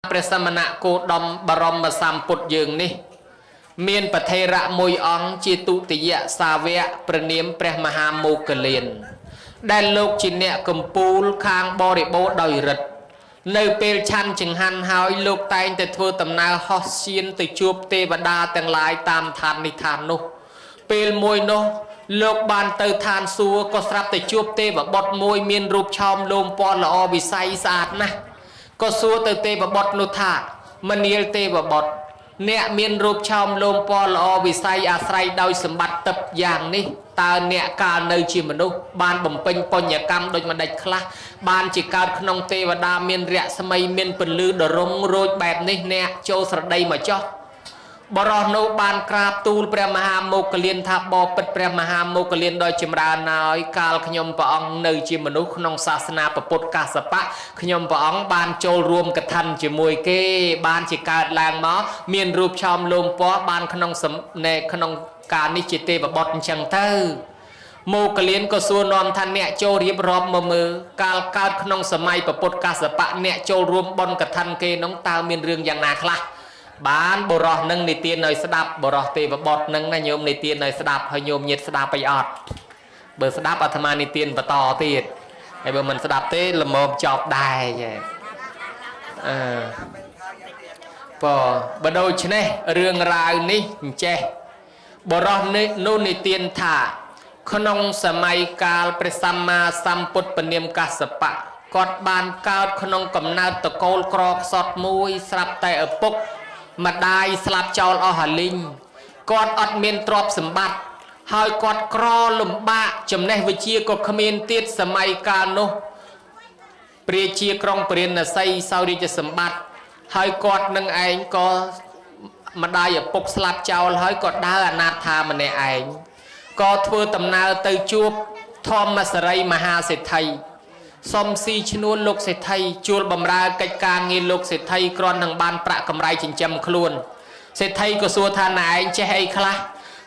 ព្រះសមណៈគោតមបរមសម្ពុទ្ធយើងនេះមានប្រធេរៈមួយអង្គជាទុតិយសាវកព្រះនាមព្រះមហាមោគលានដែលលោកជាអ្នកកំពូលខាងបរិបូរដោយរិទ្ធនៅពេលឆាន់ចង្ហាន់ហើយលោកតែងតែធ្វើដំណើរហោះឈានទៅជួបទេវតាទាំងឡាយតាមឋាននេះឋាននោះពេលមួយនោះលោកបានទៅឋានសួគ៌ក៏ស្រាប់តែជួបទេវបុត្រមួយមានរូបឆោមលោមពណ៌ល្អវិស័យស្អាតណាស់ក៏សួរទៅទេវបុត្រនោះថាមនាលទេវបុត្រអ្នកមានរូបឆោមលោមពណ៌ល្អវិស័យអាស្រ័យដោយសម្បត្តិទឹកយ៉ាងនេះតើអ្នកកាលនៅជាមនុស្សបានបំពេញបញ្ញកម្មដូចម្ដេចខ្លះបានជាកើតក្នុងទេវតាមានរស្មីមានពន្លឺដរុងរោចបែបនេះអ្នកចូលស្រដីមកចោះបរោះនោះបានក្រាបទូលព្រះមហាមោគលានថាបបិទ្ធព្រះមហាមោគលានដោយចម្រើនហើយកាលខ្ញុំព្រះអង្គនៅជាមនុស្សក្នុងសាសនាពុទ្ធកាសបៈខ្ញុំព្រះអង្គបានចូលរួមកឋិនជាមួយគេបានជាកើតឡើងមកមានរូបឆោមលោមពណ៌បានក្នុងការនេះជាទេវបុត្រអញ្ចឹងទៅមោគលានក៏សួរនាំថាអ្នកចូលរៀបរាប់មកមើលកាលកើតក្នុងសម័យពុទ្ធកាសបៈអ្នកចូលរួមបុណ្យកឋិនគេនោះតើមានរឿងយ៉ាងណាខ្លះបានបរោះនឹងនិទានឲ្យស្ដាប់បរោះទេវបុត្រនឹងណាញោមនិទានឲ្យស្ដាប់ហើយញោមញាតស្ដាប់អីអត់បើស្ដាប់អាត្មានិទានបន្តទៀតហើយបើមិនស្ដាប់ទេល្មមចប់ដែរបើដូច្នេះរឿងរ៉ាវនេះអញ្ចេះបរោះនេះនោះនិទានថាក្នុងសម័យកាលព្រះសម្មាសម្ពុទ្ធពនាមកស្សបៈគាត់បានកើតក្នុងកំណើតតកូលក្រខ្សត់មួយស្រាប់តែឪពុកម្ដាយស្លាប់ចោលអស់ហលីងគាត់អត់មានទ្រព្យសម្បត្តិហើយគាត់ក្រលំបាកចំណេះវិជ្ជាក៏គ្មានទៀតសម័យកាលនោះព្រះជាក្រុងពរាណសីសោយរាជសម្បត្តិហើយគាត់នឹងឯងក៏ម្ដាយឪពុកស្លាប់ចោលហើយក៏ដើរអនាថាម្នាក់ឯងក៏ធ្វើដំណើរទៅជួបធម្មសរីមហាសេដ្ឋីសុំស៊ីឈ្នួលលោកសេដ្ឋីជួលបំរើកិច្ចការងារលោកសេដ្ឋីគ្រាន់នឹងបានប្រាក់កម្រៃចិញ្ចឹមខ្លួនសេដ្ឋីក៏សួរថាណែឯងចេះអីខ្លះ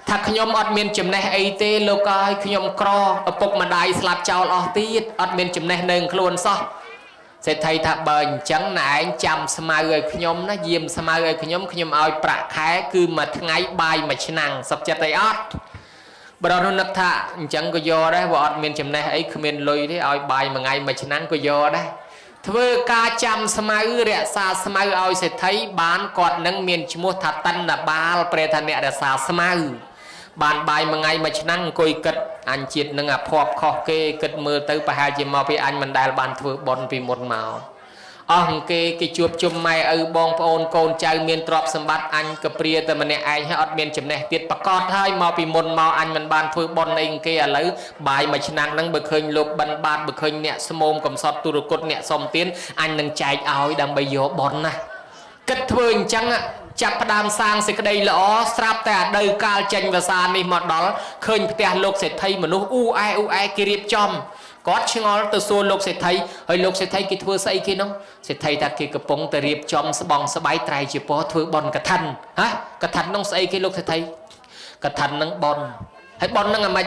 ថាខ្ញុំអត់មានចំណេះអីទេលោកអើយខ្ញុំក្រឪពុកម្ដាយស្លាប់ចោលអស់ទៀតអត់មានចំណេះនៅខ្លួនសោះសេដ្ឋីថាបើអញ្ចឹងណែឯងចាំស្មៅឲ្យខ្ញុំណាយាមស្មៅឲ្យខ្ញុំឲ្យប្រាក់ខែគឺមួយថ្ងៃបាយមួយឆ្នាំងសុខចិត្តអីអត់បរោះនោះនឹកថាអញ្ចឹងក៏យកដែរបើអត់មានចំណេះអីគ្មានលុយទេឲ្យបាយមួយថ្ងៃមួយឆ្នាំក៏យកដែរធ្វើការចាំស្មៅរក្សាស្មៅឲ្យសេដ្ឋីបានគាត់នឹងមានឈ្មោះថាតណ្ណបាលព្រះថាអ្នករក្សាស្មៅបានបាយមួយថ្ងៃមួយឆ្នាំអង្គុយគិតអញជាតិនឹងអាភ័ព្វខុសគេគិតមើលទៅប្រហែលជាមកពីអញមិនដែលបានធ្វើបុណ្យពីមុនមកអស់គេជួបជុំម៉ែឪបងប្អូនកូនចៅមានទ្រព្យសម្បត្តិអញក៏ព្រាតែម្នាក់ឯងហើយអត់មានចំណេះទៀតប្រកបហើយមកពីមុនមកអញមិនបានធ្វើបុណ្យអីគេឥឡូវបាយមួយឆ្នាំហ្នឹងបើឃើញលោកបិណ្ឌបាតបើឃើញអ្នកស្មោមកំសត់ទុរគតអ្នកសុំទានអញនឹងចែកឲ្យដើម្បីយកបុណ្យណាគិតធ្វើអញ្ចឹងចាប់ផ្ដើមសាងសេចក្តីល្អស្រាប់តែអដៅកាលចេញភាសានេះមកដល់ឃើញផ្ទះលោកសេដ្ឋីមនុស្សអ៊ូអែគេរៀបចំគាត់ឆ្ងល់ទៅសួរលោកសេដ្ឋីហើយលោកសេដ្ឋីគេធ្វើស្អីគេនោះសេដ្ឋីថាគេកំពុងតែរៀបចំស្បង់ស្បាយត្រៃជាពណ៌ធ្វើបន់កឋិនហ៎កឋិននោះស្អីគេលោកសេដ្ឋីកឋិននឹងបន់ហើយបន់នឹងអាម៉េច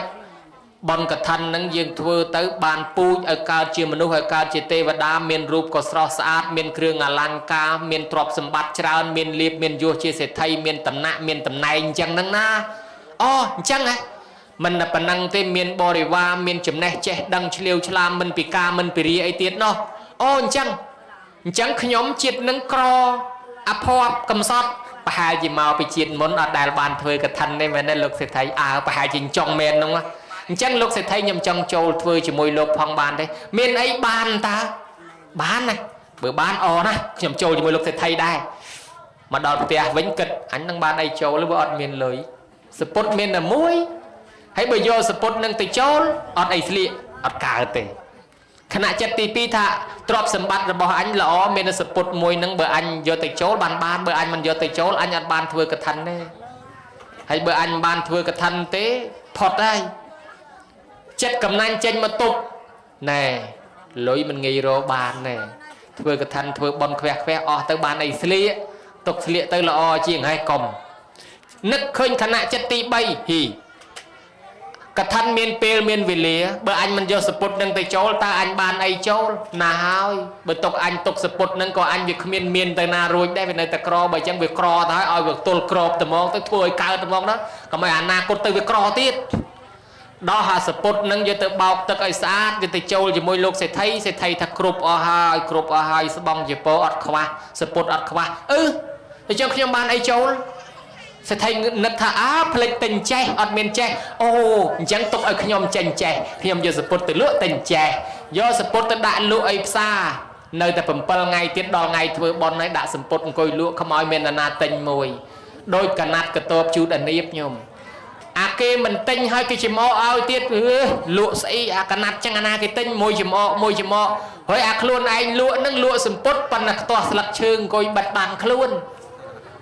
បន់កឋិននឹងយើងធ្វើទៅបានពូជឲ្យកើតជាមនុស្សឲ្យកើតជាទេវតាមានរូបក៏ស្រស់ស្អាតមានគ្រឿងអលង្ការមានទ្រព្យសម្បត្តិច្រើនមានលៀបមានយសជាសេដ្ឋីមានតំណែងមានតំណែងអញ្ចឹងហ្នឹងណាអូអញ្ចឹងហ៎មិនតែប៉ុណ្ណឹងទេមានបរិវារមានចំណេះចេះដឹងឆ្លៀវឆ្លាមមិនពិការមិនពិរីអីទៀតណោះអូអញ្ចឹងខ្ញុំជាតិនឹងក្រអភ័ព្វកំសត់ប្រហែលជាមកពីជាតិមុនអត់ដែលបានធ្វើកឋិនទេមែនទេលោកសេដ្ឋីប្រហែលជាចង់មែនហ្នឹងអញ្ចឹងលោកសេដ្ឋីខ្ញុំចង់ចូលធ្វើជាមួយលោកផងបានទេមានអីបានតើបានណាបើបានអណាខ្ញុំចូលជាមួយលោកសេដ្ឋីដែរមកដល់ផ្ទះវិញគិតអញនឹងបានអីចូលឬបើអត់មានលុយសពុតមានតែមួយហើយបើយកសពុតនឹងទៅចូលអត់អីស្លៀកអត់កើតទេខណៈចិត្តទី2ថាទ្រព្យសម្បត្តិរបស់អញល្អមានសពុតមួយនឹងបើអញយកទៅចូលបានបើអញមិនយកទៅចូលអញអត់បានធ្វើកឋិនទេហើយបើអញមិនបានធ្វើកឋិនទេផុតហើយចិត្តកំណាញ់ចេញមកទប់ណែលុយមិនងាយរកបានណែធ្វើកឋិនធ្វើបន់ខ្វះអស់ទៅបានអីស្លៀកទុកស្លៀកទៅល្អជាងហើយកុំនឹកឃើញខណៈចិត្តទី3 กระทันเมียนเปลเมียนวิเลียเบอร์อันมันโยสปุดนึงไปโจลตาอันบานไอโจลนาหายเบอร์ตกอันตกสปุดนึงก็อันวิเมียนเมียนแต่นารุยได้เป็นในตะกรอเบอร์จังวิกรอท้ายเอาวิตุลกรอบตะมองตะถวยกาวตะมองนะก็ไม่อ่านนากุตวิกรอติดดอหาสปุดนึงจะตะเบาตะไอสะอาดจะตะโจลจะมวยโลกเศรษฐีทักครุบอหายครุบอหายสบองจะโปอัดขวาสปุดอัดขวาแต่เจ้าขยมบานไอโจลสถานนักท่าผลิตเต็นใจอดเมนใจโอ้ยังตกไอ้ขยมเจนใจขยมยอสปอร์ตลุ่เต็นใจยอสปอร์ตด่าลุ่ไอ้ซาในแต่ผมเปิลไงติดดอลไงเธอบอลในด่าสปอร์ตกอยลุ่ขมอยเมนนาเต็นมวยโดยกนัดกระตบจูดอันนี้ยมอาเกมันเต็นให้กิจมอเอาติดลุ่ใส่อากนัดจังนากิเต็นมวยจมอเฮ้ยอาคลุนไอ้ลุ่นั่งลุ่สปอร์ตปันนักตัวสลักเชิงกอยบัดบางคลุน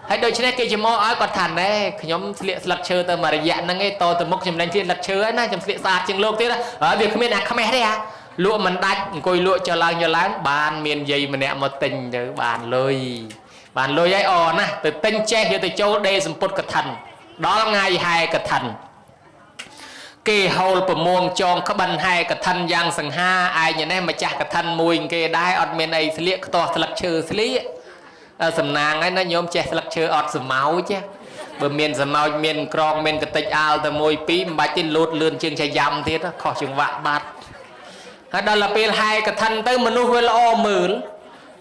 ให้โดยเฉพาะกิจมอเอาก็ทันได้ขยมเสียสลักเชอร์แต่มาระยะนั่งไอ้โตแต่มกจำแรงที่สลักเชอร์น่าจำเสียศาสตร์จึงโลกที่ละเดี๋ยวเขาไม่หนักเขาไม่ได้อะลวมันได้กอยลวจะล้างบานเมียนใหญ่มันเนี่ยมาติงเดี๋ยวบานเลยไอ้อ่อนนะแต่ติงแช่เดี๋ยวแต่โจเดสมปดกระทันดอลไงไฮกระทันเกย์เฮาประมวงจองขบันไฮกระทันยางสังห้าไอ้เนี่ยมาจากกระทันมวยเกย์ได้อดเมียนไอ้เสียตัวสลักเชอร์เสียสำนางไอ้นั่นโยมแจสลักเชออดสมาวเจ้เบอร์เมียนสมาวเมียนกรองเมียนกระติกอาลแต่มวยปีมใบตินลูดเลื่อนเชียงชายยำทีนะขอจังหวะบัดฮะดอลลาร์เปลไฮกระทันเติมมนุษย์เวลาหมื่น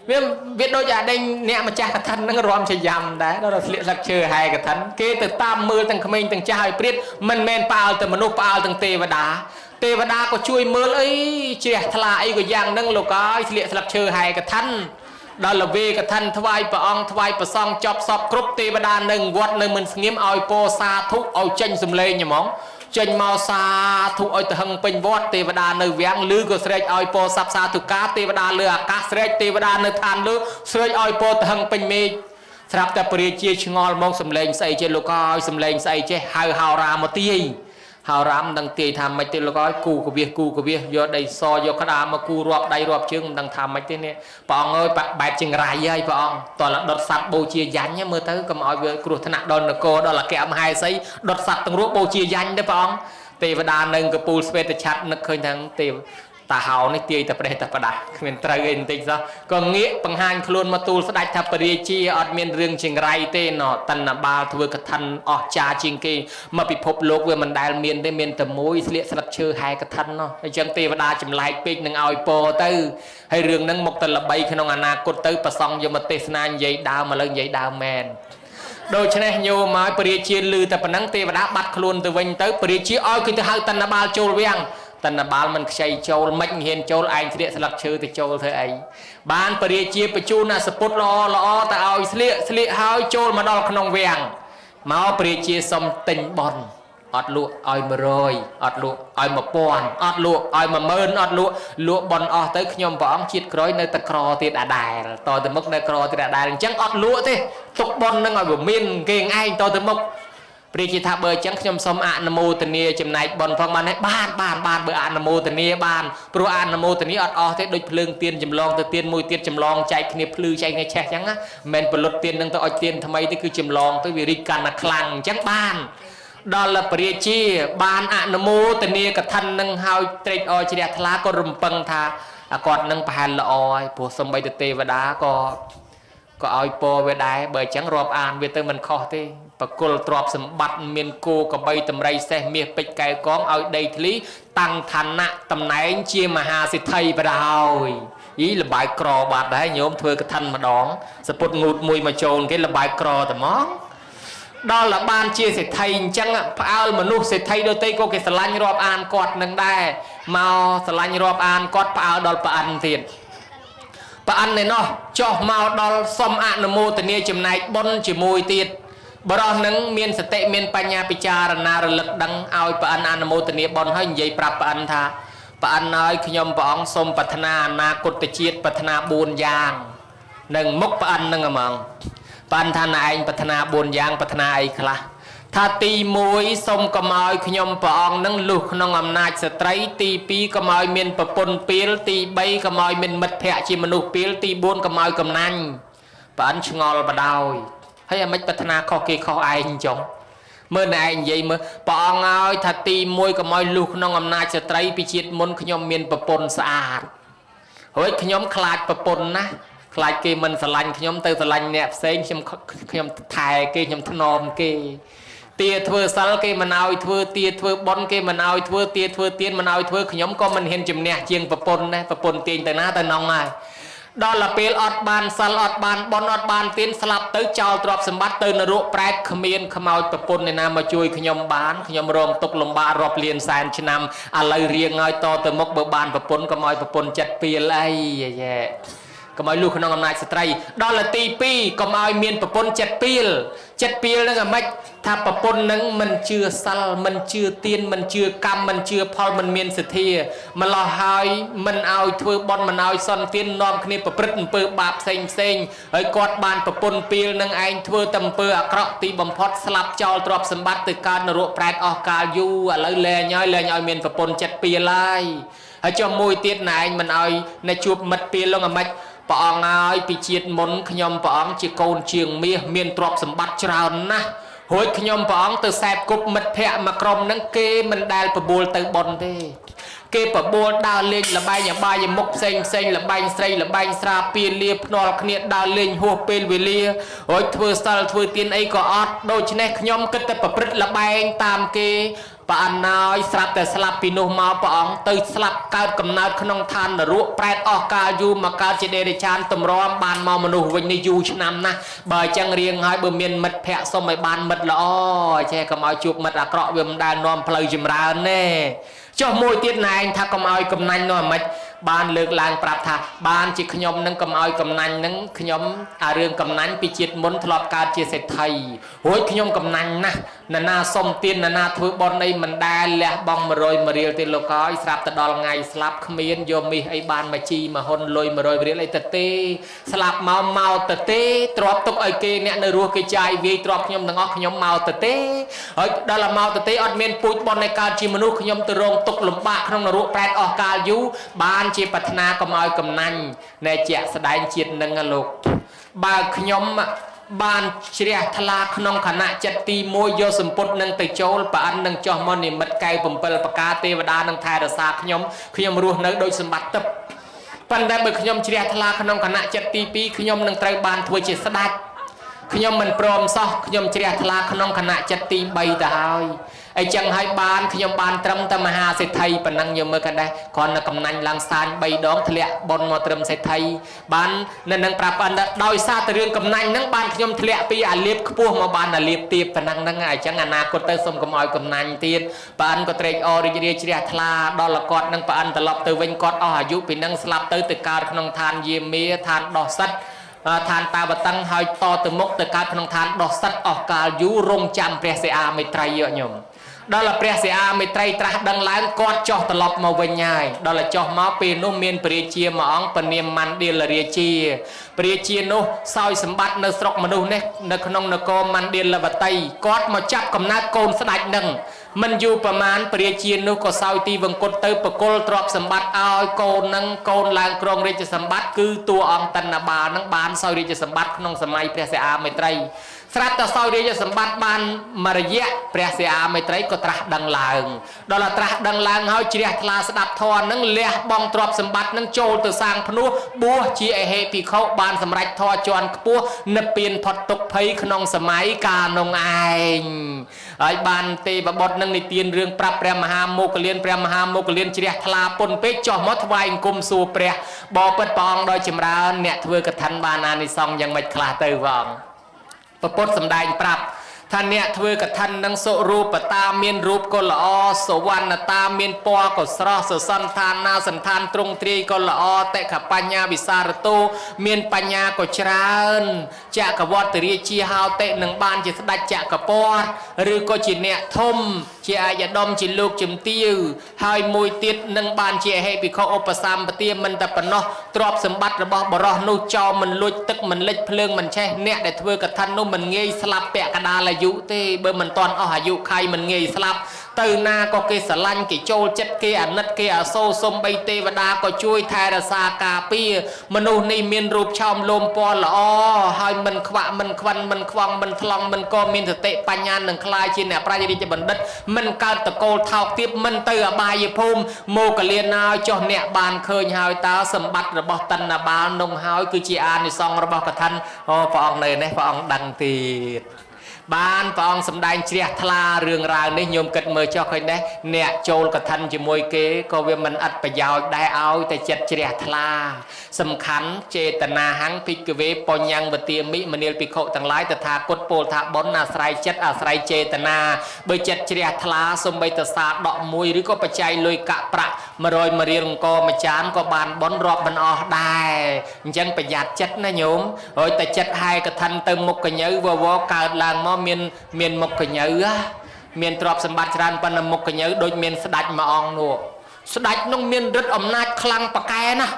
เวียดโดยจะได้เนี่ยมาจากกระทันนั่งรวมชายยำได้เราเสียสลักเชอไฮกระทันเกย์แต่ตามมือตั้งขมิ้นตั้งใจเปรี้ยมันเมนเปล่าแต่มนุษย์เปล่าตั้งเทวดาก็ช่วยมือเจียทลายก็ยังนั่งโลกายเสียสลักเชอไฮกระทันดอลลาร์เวกับท่านทวายประองทวายประซองจอบสอบครบเทวดาหนึ่งวัดหนึ่งมันเงียบเอาโปซาทุกเอาเจนสมเลงอย่างมองเจนมาซาทุกเอาแต่หังเป็นวัดเทวดาหนึ่งเวียงลือก็เสด็จเอาโปซับซาทุกกาเทวดาเลือกาเสด็จเทวดาหนึ่งทานลือเสด็จเอาโปแต่หังเป็นเมฆสำหรับแต่ปริเจียชงอลมองสมเลงใส่เจลูกอยสมเลงใส่เจฮาวรามตีฮาวรามดังตีทำไม่ตีลูกอยกูกบเบียยอดได้ซอยกระดามากูรอบได้รอบเชิงดังทำไม่ตีเนี่ยปองเอ้ยแบบจึงไรยัยปองตอนละดดสัตว์โบเชียยันเนี่ยเมื่อเธอกำเอาเวกรุธนาดอนโกดอลละแกมไฮไซดดสัตว์ตั้งรูปโบเชียยันได้ปองเทวดาหนึ่งกับปูสเปตชัดนึกเคยทั้งเทวตาเฮาในตีแต่ประเดี๋ยวแต่ประดาเป็นตรายเองติซะก็เงี้ยปังหันคลุนมาตูสดายทับปริจีอดเมียนเรื่องจิงไรเตนอตันนาบาทเวกทันออกจาจิงกีมาปิพบโลกเวมันได้เมียนได้เมียนแต่มวยเสียสลักเชื่อไฮกทันเนาะไอ้จังเทวดาจิมไลปีกหนึ่งเอาโปเตอร์ให้เรื่องนั้นมกตะละใบขนองอนาคตเตอร์ประซองยมเตสนานใหญ่ดาวมาเลยใหญ่ดาวแมนโดยเฉพาะโยมายปริจีลือแต่ปนังเทวดาบัดคลุนตัวเวงเตอร์ปริจีอ้อยคือจะหาตันนาบาลโจลเวียงตันบาลมันใช้โจลไม่เห็นโจลไอ้เสียสลักเชื่อแต่โจลเธอไอ้บ้านปริเจียประจูน่ะสปุตรอแต่เอาเสียหายโจลมาดอลขนมเวียงมาปริเจียสมติงบอลอดลุอ้อยมาโรยอดลุอ้อยมาปอนอดลุอ้อยมาเมินอดลุบอลออกเตยขยมปองชิดกร้อยในตะกรอติดอาได้ต่อแต่มกในกรอติดอาได้จังอดลุที่ตกบอลนั่งอ้อยแบบมินเก่งไอ้ต่อแต่มกปริจิตาเบอร์จังขยมสมอานโมตเนียจำนายบอลฟังมันให้บ้านเบอร์อานโมตเนียบ้านปรุอานโมตเนียอดที่โดยเพลิงเตียนจำลองเตียนมวยเตียนจำลองใจขณีพลือใจในแช่จังนะแมนปลุดเตียนนั่งตัวอ้อยเตียนทำไมที่คือจำลองตัววิริการนักคลังจังบ้านดอลลาร์ปริจิบ้านอานโมตเนียกับท่านนั่งหาวเตรดอ้อยเฉลี่ยทลาก็รุมปังทากอดนั่งผ่านละอ้อยผู้สมบัยเตวดาก็เอาโปเวได้เบอร์จังรอบอ่านเวเตอร์มันข้อที่ปะกุลตรอบสมบัติเมียนโกกับใบตำไรเสเมียไปไก่ก้องเอาได้ทลีตั้งฐานะตำแหน่งเชียมหาสิทธิไปดาวยี่ระบายกรอบาดได้โยมเธอกระทันมาดองสปุดงูดมวยมาโจนcáiระบายกรอแต่มองดอลละบานเชียสิทธิจังพระเอามนุษย์สิทธิโดยตีก็เกสลันรอบอ่านกอดนั่งได้มาสลันรอบอ่านกอดพระเอาดอลปะอันเตียนปะอันเนี่ยเนาะจ่อมาดอลสมอนุโมทนีจำนายบนจมูกตีดบรอนังเมียนสเตเมียนปัญญาปิจารณาระลึกดังเอาปะอันอนุโมทนีบนให้ใหญ่ปรับปะอันทาปะอันน้อยขยมปองสมปัฒนานากุตเจียปัฒนาบุญยางหนึ่งมุกปะอันหนึ่งอมังปันธนาไอปัฒนาบุญยางปัฒนาไอคละถ้าตีมวยสมกมอยขยมปองนั่งลุกน้องอำนาจสตรีตีปีกมอยเมียนปะปนเปียลตีใบกมอยเมียนมัดแพะจิมนุเปียลตีบุญกมอยกำนันปะอันชงอลบดาวให้อมิตปัฒนาข้อเกข้อไอจง មើលណែឯងនិយាយមើលព្រះអង្គឲ្យថាទី1កុំឲ្យលុះក្នុងអំណាចស្ត្រីពីជាតិមុនខ្ញុំមានប្រពន្ធស្អាតហើយខ្ញុំខ្លាចប្រពន្ធណាខ្លាចគេមិនស្រឡាញ់ខ្ញុំទៅស្រឡាញ់អ្នកផ្សេងខ្ញុំថែគេខ្ញុំថ្នមគេទាធ្វើសិលគេមិនឲ្យធ្វើទាធ្វើបុណ្យគេមិនឲ្យធ្វើទាធ្វើទានមិនឲ្យធ្វើខ្ញុំក៏មិនហ៊ានជំនះជាងប្រពន្ធដែរប្រពន្ធទាញទៅណាទៅនងហើយដល់ទៅពេលអត់បានសិលអត់បានបុណ្យអត់បានទានស្លាប់ទៅចោលទ្រព្យសម្បត្តិទៅនរកប្រែតគ្មានខ្មោចប្រពន្ធអ្នកណាមកជួយខ្ញុំបានខ្ញុំរងទុក្ខលំបាករាប់លានសែនឆ្នាំឥឡូវរៀងឲ្យតទៅមុខបើបានប្រពន្ធកុំឲ្យប្រពន្ធចិត្តពីលអីយ៉ែកុំឲ្យលុះក្នុងអំណាចស្ត្រីដល់ទៅទី2កុំឲ្យមានប្រពន្ធចិត្តពីលហ្នឹងអាម៉េចថាប្រពន្ធនឹងមិនជឿសិលមិនជឿទានមិនជឿកម្មមិនជឿផលមិនមានសទ្ធាម្លោះហើយមិនឲ្យធ្វើបុណ្យមិនឲ្យសន្តាននាំគ្នាប្រព្រឹត្តអំពើបាបផ្សេងហើយគាត់បានប្រពន្ធពីលនឹងឯងធ្វើតែអំពើអាក្រក់ទីបំផុតស្លាប់ចោលទ្រព្យសម្បត្តិទៅកើតនរកប្រែតអស់កាលយូរឥឡូវលែងឲ្យមានប្រពន្ធចិត្តពីលហើយចុះមួយទៀតណែឯងមិនឲ្យនៅជួបមិត្តពីលងអាម៉េចព្រះអង្គឲ្យពីជាតិមុនខ្ញុំព្រះអង្គជាកូនជាងមាសមានទ្រព្យសម្បត្តិច្រើនណាស់រួចខ្ញុំព្រះអង្គទៅសែបគប់មិត្តភ័ក្តិមួយក្រុមហ្នឹងគេមិនដែលបបួលទៅបន់ទេគេបបួលដើរលេងលបែងអបាយមុខផ្សេងលបែងស្រីលបែងស្រាពៀលាភ្នាល់គ្នាដើរលេងហួសពេលវេលារួចធ្វើសិលធ្វើទានអីក៏អត់ដូច្នេះខ្ញុំគិតតែប្រព្រឹត្តលបែងតាមគេព្រះអណោយស្រាប់តែស្លាប់ពីនោះមកព្រះអង្គទៅស្លាប់កើតកំណើតក្នុងឋាននរកប្រែតអស់កាលយូរមកកើតជាដេរឆានតម្រាំបានមកមនុស្សវិញនេះយូរឆ្នាំណាស់បើអញ្ចឹងរៀងហើយបើមានមិត្តភ័ក្តិសុំឲ្យបានមិត្តល្អចេះកុំឲ្យជួបមិត្តអាក្រក់វាមិនដែលនាំផ្លូវចម្រើនទេចុះមួយទៀតណែឯងថាកុំឲ្យកំណាញ់នោះអាម៉េចបានលើកឡើងប្រាប់ថាបានជាខ្ញុំនឹងកុំឲ្យកំណាញ់នឹងខ្ញុំអារឿងកំណាញ់ពីជាតិមុនធ្លាប់កើតជាសេដ្ឋីរួចខ្ញុំកំណាញ់ណាស់នរណាសុំទាននរណាធ្វើបុណ្យអីមិនដែលលះបង់100 រៀលទេលោកអើយស្រាប់ទៅដល់ថ្ងៃស្លាប់គ្មានយកមាសអីបានមកជីមកហ៊ុនលុយ100 រៀលអីទៅទេស្លាប់មកទៅទេទ្របទុកឲ្យគេអ្នកនៅរស់គេចាយវាយទ្របខ្ញុំទាំងអស់ខ្ញុំមកទៅទេហើយដល់មកទៅទេអត់មានពូជបុណ្យឲ្យកើតជាមនុស្សខ្ញុំទៅរងទុក្ខលំបាកក្នុងនរកប្រែតអស់កាលយូរបានជាប្រាថ្នាកុំឲ្យកំណាញ់ណែជាក់ស្ដែងជាតិនឹងលោកបើខ្ញុំបានជ្រះថ្លាក្នុងខណៈចិត្តទី1យកសម្ពុតនឹងទៅចូលប្រអិននឹងចោះមកនិមិត្តកែវ7ប្រការទេវតានឹងថែរក្សាខ្ញុំរស់នៅដោយសម្បត្តិទឹកប៉ុន្តែបើខ្ញុំជ្រះថ្លាក្នុងខណៈចិត្តទី2ខ្ញុំនឹងត្រូវបានធ្វើជាស្ដេចខ្ញុំមិនព្រមសោះខ្ញុំជ្រះថ្លាក្នុងខណៈចិត្តទី3ទៅហើយអីចឹងហើយបានខ្ញុំបានត្រឹមតែមហាសេដ្ឋីប៉ុណ្ណឹងយកមើលក៏ដែរគ្រាន់តែកំណាញ់ឡើងសាញ3ដងធ្លាក់ប៉ុនមកត្រឹមសេដ្ឋីបាននៅនឹងប្រាប់ប៉ុណ្ណឹងដោយសារតែរឿងកំណាញ់ហ្នឹងបានខ្ញុំធ្លាក់ពីអាលៀបខ្ពស់មកបានអាលៀបទាបប៉ុណ្ណឹងហ្នឹងអញ្ចឹងអនាគតទៅសូមកុំឲ្យកំណាញ់ទៀតប៉ានក៏ត្រេកអររីករាយជ្រះថ្លាដល់គាត់នឹងប៉ានត្រឡប់ទៅវិញគាត់អស់អាយុពីនឹងស្លាប់ទៅកើតក្នុងឋានយាមាឋានដោះសិតឋានតាបតឹងហើយតទៅមុខទៅកើតក្នុងឋានដោះសិតអស់កាលយូររងចាំព្រះសិអាមេត្រីយកខ្ញុំដល់ព្រះសិអាមេត្រីត្រាស់ដឹងឡើងគាត់ចុះត្រឡប់មកវិញហើយដល់ចុះមកពេលនោះមានព្រះរាជាមួយអង្គពនាមមណ្ឌលរាជាព្រះរាជានោះសោយសម្បត្តិនៅស្រុកមនុស្សនេះនៅក្នុងនគរមណ្ឌលវតីគាត់មកចាប់កំណើតកូនស្ដេចនឹងមិនយូរប្រមាណព្រះរាជានោះក៏សោយទីវង្គតទៅបកុលទ្រព្យសម្បត្តិឲ្យកូននឹងកូនឡើងគ្រងរាជសម្បត្តិគឺតួអង្គតណ្ណបាលនឹងបានសោយរាជសម្បត្តិក្នុងសម័យព្រះសិអាមេត្រីស្រាប់តែសោយរាជសម្បត្តិបានមួយរយៈព្រះសិអាមេត្រីក៏ត្រាស់ដឹងឡើងដល់ត្រាស់ដឹងឡើងហើយជ្រះថ្លាស្ដាប់ធម៌នឹងលះបង់ទ្រព្យសម្បត្តិនឹងចូលទៅសាងភ្នោះបួសជាអហេភិក្ខុបានសម្រេចធម៌ជាន់ខ្ពស់និព្វានផុតទុក្ខភ័យក្នុងសម័យកាលនោះឯងហើយបានទេវបុត្រនឹងនិទានរឿងប្រាប់ព្រះមហាមោគលានព្រះមហាមោគលានជ្រះថ្លាពុនពេកចុះមកថ្វាយអង្គមសួរព្រះបបិទ្ធព្រះអង្គដោយចម្រើនអ្នកធ្វើកឋិនបានអានិសង្សយ៉ាងម៉េចខ្លះទៅបងពុទ្ធសម្ដែងប្រាប់ថាអ្នកធ្វើកឋិននឹងសុរូបតាមានរូបក៏ល្អសុវណ្ណតាមានពណ៌ក៏ស្រស់សុសន្តានាសន្តានទ្រង់ទ្រាយក៏ល្អតិខបញ្ញាវិសារតោមានបញ្ញាក៏ច្រើនចក្រវត្តិរាជាហោតិនឹងបានជាស្ដេចចក្រពត្តិឬក៏ជាអ្នកធំជាអាយដំជាលោកជំទាវហើយមួយទៀតនឹងបានជាអហេភិក្ខុឧបសម្បទាមិនតែប៉ុណ្ណោះទ្រព្យសម្បត្តិរបស់បរោះនោះចោលមិនលួចទឹកមិនលិចភ្លើងមិនឆេះអ្នកដែលធ្វើកឋិននោះមិនងាយស្លាប់ពាក់កណ្ដាលអាយុទេបើមិនទាន់អស់អាយុខៃមិនងាយស្លាប់ từ na có cái sả lanh cái trôi chất cái ảnh nứt cái ở sâu sông bay tê và đa có chui thay là xa cà pi mình u ni miền rụp trong lôm po là o hai mình khva mình khoan mình khoang mình thòng mình co miền thực tệ pa nhan đừng khai trên nè pra đi cho bẩn đất mình cao tờ cô thao tiếp mình từ ở bài gì phum mô cả liên nào cho nè bàn khơi hai ta sầm bắt rồi bỏ tân là ba nông hai cứ chị an thì xong rồi bỏ cả thân phong này này phong đăng thì ban phong sầm đai chia thla rương ràng đấy nhôm cật mơ cho khơi đấy nè trôi cả thân chỉ môi kế có việc mình ắt phải giàu đai áoแต่จัดchia thla sầm khánhเจตนาหังพิกเวปอยังบเตียมิมเนลปิโคต่างหลายแต่ทากดโปลทาบอนอาศัยจัดอาศัยเจตนาเบยจัดchia thla สมใบตศาสตร์ดอกมวยหรือก็ปัจจัยลอยกะประมารอยมาเรียงก็มาจานก็บานบอนรอบมันออกได้ยังประหยัดจัดนะโยมโอ้ยแต่จัดให้กระทันเติมมุกกระเนื้อวัวเกิดลางมอเมียนมุกกระเนื้อเมียนตรอบสมบัติรันปนมุกกระเนื้อโดยเมียนสดัดมาอองหนูสดัดน้องเมียนรึดอำนาจคลังปะแกนะ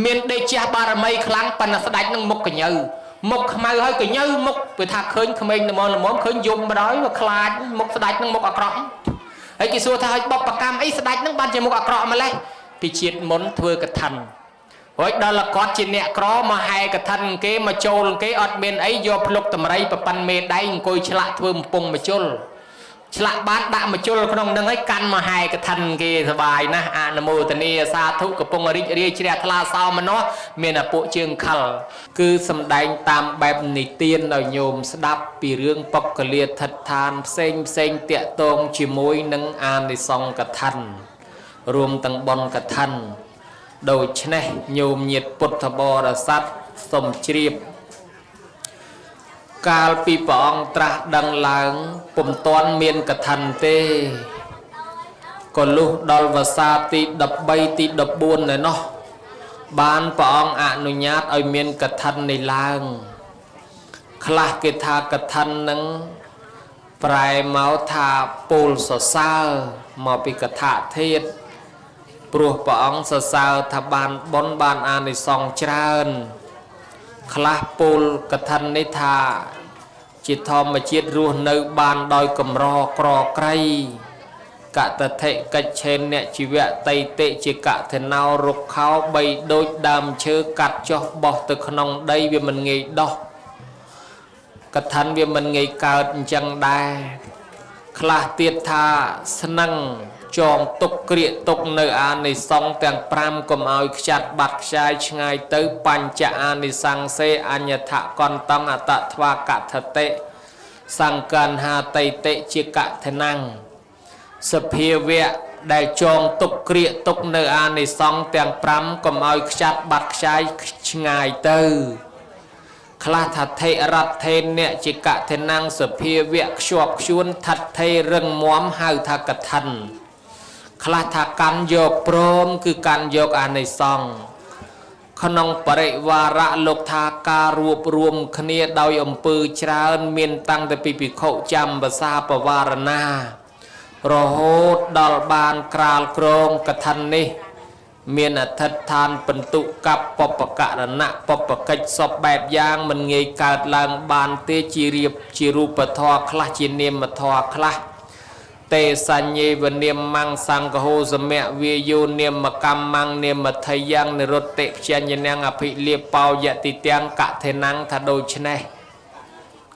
เมียนได้เจ้าบารมีคลังปนสดัดน้องมุกกระเนื้อมุกขมายให้กระเนื้อมุกไปทาเคยขมิ้นมอละมอมเคยยมมาได้ว่าคลาดมุกสดัดน้องมุกอักรองไอ้กิสัวทายบอกประกรรมไอ้สดัดน้องบ้านจะมุกอักรอมาเลยพิจิตมนเถื่อกระทันโอ้ยดอลลาร์กอดจีเนะกรอมาให้กระทันเกมาโจลเกอดเมนไอ้ยอพลุกตำไรประปันเมได้กุยฉลาดเพิ่มปงมาโจลฉลาดบ้านด่ามาโจลขนมดังให้กันมาให้กระทันเกสบายนะอาณโมตเนียสาธุกับปงอริเรียเชียทลาซาวมันเนาะเมนปุเชียงคัลคือสำแดงตามแบบนิเตียนเราโยมสดับปีเรื่องปกเลียทัดทานเซ็งเตะตรงจิมวยนังอานในซองกระทันรวมตั้งบอลกระทันโดยเฉพาะโยมเงียดพุทธบริษัทสมเชียบกาลปีปองตรัสดังหลังปุ่มตอนเมียนกระทันเตก็ลุดอลวาซาติดับใบติดับบุญเลยเนาะบ้านปองอนุญาตเอาเมียนกระทันในหลังคลาเกธากระทันนังปลายเมาทาปูลสซามาปิกถาเทศปลุกปองสซาทบานบนบานอาในซองเจริญคลาปูลกระทันในทาจิตทอมมาจิตรูในบานดอยกำรอกรอไกรกะตะเทกะเชนเนี่ยชีวะไตเตจิกะเทนาวรุกเขาใบโดยดำเชื้อกัดจ่อบอกตึกขนองได้เวียมันไงดอกกระทันเวียมันไงเกิดจังได้คลาเตียทาสนังจองตกเกลียตกเนื้ออาในซองแต่งปรามก็เอาจัดบักชายชงายเตอปัญจอาในสังเสอัญญถะกอนตังอัตถวากะทะเตสังการหาไตเตจิกะเทนังสเพียเวะได้จองตกเกลียตกเนื้ออาในซองแต่งปรามก็เอาจัดบักชายชงายเตอคลาทัดเทรัตเทนเนี่ยจิกะเทนังสเพียเวะชวบชวนทัดเทเริงม้อมหาทากะทันคลาถาการโยกพร้อมคือการโยกอาในซองขนมปริวาระโลกทาการวบรวมคเนียดอยอมปือชราเมียนตั้งแต่ปีปิโคจำภาษาปวารณาโรโหดดอลบานกราลโครงกระทันนี้เมียนอัฐทานปันตุกับปปกะระนะปปกิจสอบแบบยางมันเงยการลางบานเตจีเรียบจีรูปทอคลาจีเนียมทอคลาเตสัญญ์วเนียมมังสังกโหสเมะวิโยเนียมกรรมมังเนียมทยังในรถเตเชียนยันอภิเลียเปายติเตียงกะเทนังทโดชเน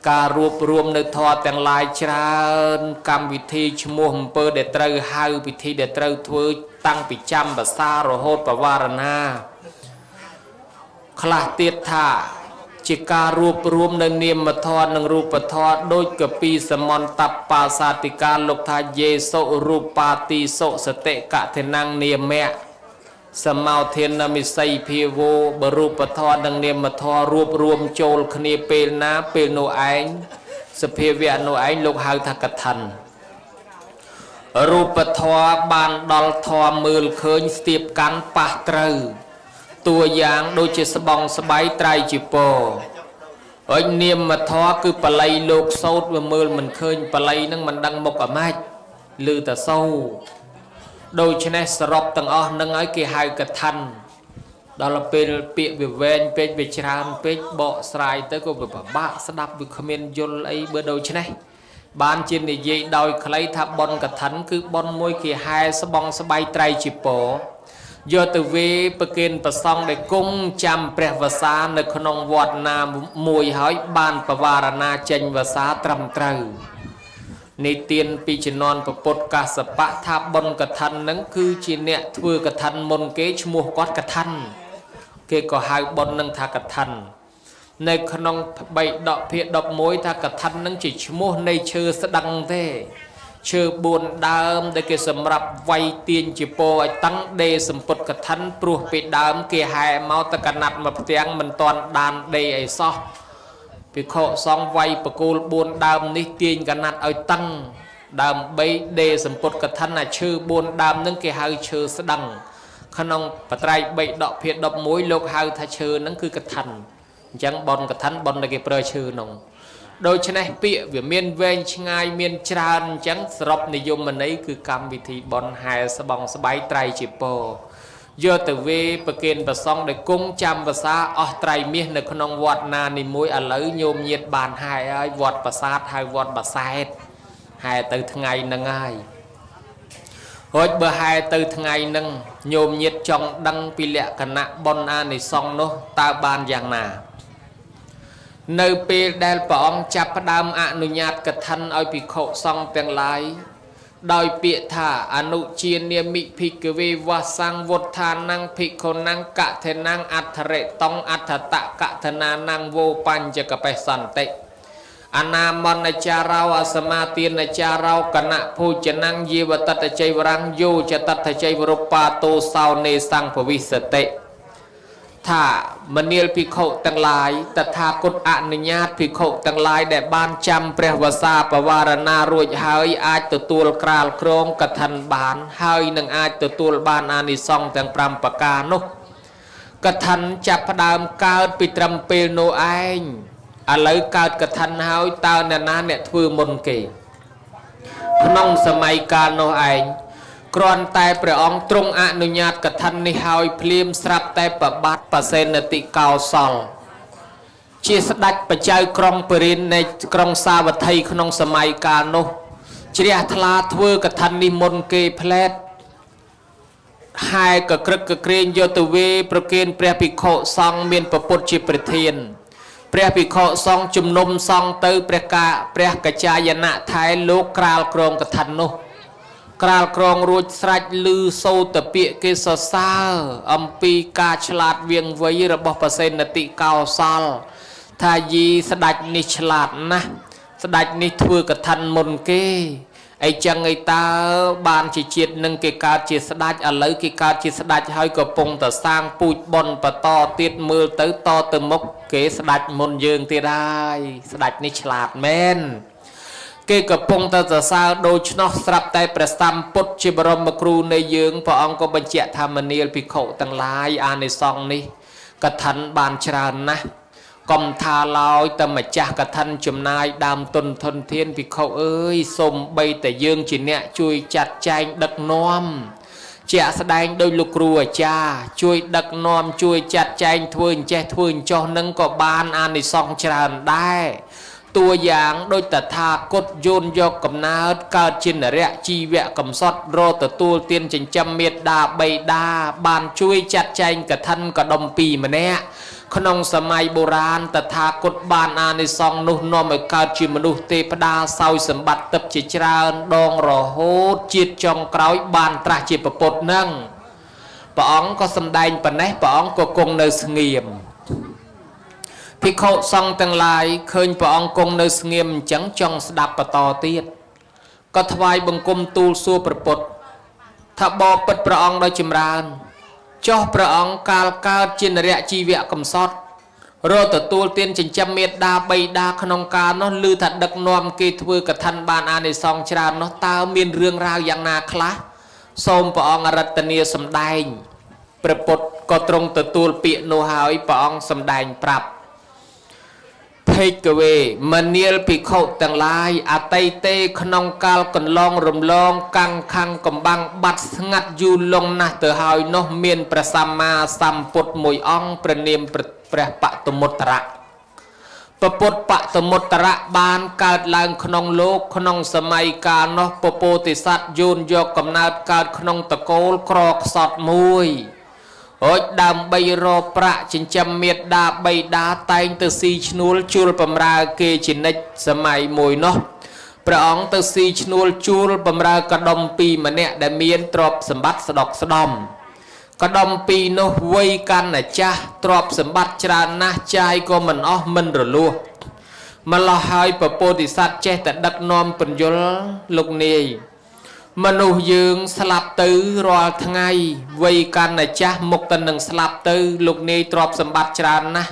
การรวบรวมในทอแต่งลายชราญกรรมวิธีชมัวมเปอเดตรหาวิธีเดตรทวตั้งปิจำภาษาโรโหตปวารณาคลาเตียธาจิการวบรวมในเนียมทอนังรูปทอโดยกับปีสมอนตับปาสาติการลกทาเยโสรูปาติโสสเตกะเทนังเนียมแมะสมาเทนนามิไซพีโวบรูปทอดังเนียมทอรวบรวมโจลคเนเปลนาเปลโนไอสเพเวโนไอลกหาทักทันรูปทอบานดอลทอมือเคยเสียบกันปะเตรตัวอย่างโดยจะสบองสบายไตรจิโปไอเนียมมาทอคือปลายโลกโซดว่ามือมันเคยปลายนั่งมันดังมกอะไม่ลือแต่โซโดยชนะสรบตั้งอ้อนั่งไอ้เกี่ยหายกระทันดอลเป็นเปียบเวนเป็นเวชรามเป็นเบาสายแต่ก็แบบบ้าสดับวิคเมนยนไอเบอร์โดยชนะ បានជានិយាយដោយខ្លីថាបនកឋិនគឺបនមួយគេហែស្បងស្បៃត្រៃជាពរយកទៅវេប្រគេនប្រសង់ដែលគង់ចាំព្រះវសានៅក្នុងវត្តណាមួយហើយបានបវារណាចេញវសាត្រឹមត្រូវនិទានពីជំនាន់ពុទ្ធកាសបៈថាបុណ្យកឋិននឹងគឺជាអ្នកធ្វើកឋិនមុនគេឈ្មោះគាត់កឋិនគេក៏ហៅបុណ្យនឹងថាកឋិននៅក្នុងបៃដកភាគ11ថាកឋិននឹងជាឈ្មោះនៃឈើស្ដឹងទេឈើ4ដើមដែលគេសម្រាប់វាយទាញជាពោឲ្យតឹងដេសម្ពុតកឋិនព្រោះពីដើមគេហែមកទៅកណាត់មកផ្ទាំងមិនតាន់ដានដេអីសោះភិក្ខុសង្ឃវាយបកូល4ដើមនេះទាញកណាត់ឲ្យតឹងដើម្បីដេសម្ពុតកឋិនអាឈើ4ដើមនឹងគេហៅឈើស្ដឹងក្នុងបត្រៃបៃដកភាគ11លោកហៅថាឈើនឹងគឺកឋិនអញ្ចឹងបនកឋិនបនដែលគេប្រើឈើនោះដូច្នេះពាក្យវាមានវែងឆ្ងាយមានច្រើនអញ្ចឹងសរុបនិយមន័យគឺកម្មវិធីបនហែស្បងស្បៃត្រៃជាពរយកទៅវេប្រគេនប្រសង់ដែលគង់ចាំភាសាអស់ត្រៃមាសនៅក្នុងវត្តណានីមួយឥឡូវញោមញាតបានហែហើយវត្តប្រាសាទហៅវត្តបាសែតហែទៅថ្ងៃហ្នឹងហើយរួចបើហែទៅថ្ងៃហ្នឹងញោមញាតចង់ដឹងពីលក្ខណៈបនអានិសង្សនោះតើបានយ៉ាងណានៅពេលដែលព្រះអង្គចាប់ផ្ដើមអនុញ្ញាតកឋិនឲ្យភិក្ខុសង្ឃទាំងឡាយដោយពាក្យថាអនុជានាមិភិក្ខវេវសង្ឃវុទ្ធានังភិក្ខុនังកថេនังអដ្ឋរិតងអដ្ឋតកថនានังវោបញ្ចកបេសន្តិអនាមនចារោអសមាទានចារោគណៈភោចនังយេវតតជ័យវរੰយោចតតជ័យវរុបាតោសោនេសង្ភវិសតិថាមនាលភិក្ខុទាំងឡាយតថាគតអនុញ្ញាតភិក្ខុទាំងឡាយដែលបានចាំព្រះវសាបវារណារួចហើយអាចទទួលក្រាលក្រងកឋិនបានហើយនឹងអាចទទួលបានអានិសង្សទាំង5ប្រការនោះកឋិនចាប់ផ្ដើមកើតពីត្រឹមពេលនោះឯងឥឡូវកើតកឋិនហើយតើអ្នកណាអ្នកធ្វើមុនគេក្នុងសម័យកាលនោះឯងគ្រាន់តែព្រះអង្គទ្រង់អនុញ្ញាតកឋិននេះហើយភ្លាមស្រាប់តែប្របាទបសេនតិកោសលជាស្ដេចបច្ចៅក្រុងពរិននៃក្រុងសាវត្ថីក្នុងសម័យកាលនោះជ្រះថ្លាធ្វើកឋិននេះមុនគេផ្លែតហែកក្រឹកកក្រែងយកទៅវេប្រគេនព្រះភិក្ខុសង្ឃមានពពុទ្ធជាប្រធានព្រះភិក្ខុសង្ឃជំនុំសង្ឃទៅព្រះកច្ចាយណៈថែលោកក្រាលក្រងកឋិននោះក្រាលក្រងរួចស្រេចឮសូរតពាក្យគេសរសើរអំពីការឆ្លាតវៀងវៃរបស់បសេនតិកោសលថាយីស្ដេចនេះឆ្លាតណាស់ស្ដេចនេះធ្វើកឋិនមុនគេអីចឹងឯតើបានជាជាតិនឹងគេកើតជាស្ដេចឥឡូវគេកើតជាស្ដេចហើយក៏ពងតសាងពូជប៉ុនបន្តទៀតមើលទៅតទៅមុខគេស្ដេចមុនយើងទៀតហើយស្ដេចនេះឆ្លាតមែនគេកំពុងតែសរសើរដូច្នោះស្រាប់តែព្រះសម្ពុទ្ធជាបរមគ្រូនៃយើងព្រះអង្គក៏បញ្ជាក់ថាមនាលភិក្ខុទាំងឡាយអានិសង្សនេះកឋិនបានច្រើនណាស់កុំថាឡើយតែម្ចាស់កឋិនចំណាយដើមទុនធនធានភិក្ខុអើយសូមបីតែយើងជាអ្នកជួយចាត់ចែងដឹកនាំជាក់ស្ដែងដោយលោកគ្រូអាចារ្យជួយដឹកនាំជួយចាត់ចែងធ្វើអញ្ចេះធ្វើអញ្ចោះនឹងក៏បានអានិសង្សច្រើនដែរតួយ៉ាងដូចតថាគតយោនយកកំណើតកើតជានរៈជីវៈកំសត់រកទទួលទានចិញ្ចឹមមេត្តាបៃតាបានជួយចាត់ចែងកឋិនកដុំ2ម្នាក់ក្នុងសម័យបុរាណតថាគតបានអានិសង្សនោះនាំឲ្យកើតជាមនុស្សទេវតាសោយសម្បត្តិទឹកជាច្រើនដងរហូតជាតិចុងក្រោយបានត្រាស់ជាពុទ្ធនឹងព្រះអង្គក៏សម្ដែងប៉ុណ្ណេះព្រះអង្គក៏គង់នៅស្ងៀមភិក្ខុសង្ឃទាំងឡាយឃើញព្រះអង្គគង់នៅស្ងៀមអញ្ចឹងចង់ស្ដាប់បន្តទៀតក៏ថ្វាយបង្គំទូលសួរព្រះពុទ្ធថាបបិទ្ធព្រះអង្គដោយចម្រើនចុះព្រះអង្គកាលកើតជានរៈជីវៈកំសត់រកទទួលទានចិញ្ចឹមមេត្តាបៃតាក្នុងកាលនោះឮថាដឹកនាំគេធ្វើកឋិនបានអានិសង្សច្រើននោះតើមានរឿងរ៉ាវយ៉ាងណាខ្លះសូមព្រះអង្គរតនាសម្ដែងព្រះពុទ្ធក៏ទ្រង់ទទួលពាក្យនោះហើយព្រះអង្គសម្ដែងប្រាប់ភេកវេមនាលភិក្ខុទាំងឡាយអតីតេក្នុងកាលកន្លងរំលងកាំងខាំងកំបាំងបាត់ស្ងាត់យូរលង់ណាស់ទៅហើយនោះមានព្រះសម្មាសម្ពុទ្ធមួយអង្គព្រះនាមព្រះបតុមុត្តរៈ ពពុទ្ធបតមុត្តរៈបានកើតឡើងក្នុងលោកក្នុងសម័យកាលនោះពពោធិសត្វយោនយកកំណើតកើតក្នុងតកូលក្រខ្សត់មួយរួចដើម្បីរកប្រាក់ចិញ្ចឹមមេត្តាបៃតាតែងទៅស៊ីឈ្នួលជួលបំរើគេជានិច្ចសម័យមួយនោះព្រះអង្គទៅស៊ីឈ្នួលជួលបំរើកដុំពីរម្នាក់ដែលមានទ្រព្យសម្បត្តិស្ដុកស្ដំកដុំពីរនោះវ័យកាន់តែចាស់ទ្រព្យសម្បត្តិច្រើនណាស់ចាយក៏មិនអស់មិនរលួសម្ល៉េះហើយពពោធិសត្វចេះតែដឹកនាំពន្យល់លោកនាយមនុស្សយើងស្លាប់ទៅរាល់ថ្ងៃវ័យកាន់តែចាស់មុខទៅនឹងស្លាប់ទៅលោកនាយទ្រព្យសម្បត្តិច្រើនណាស់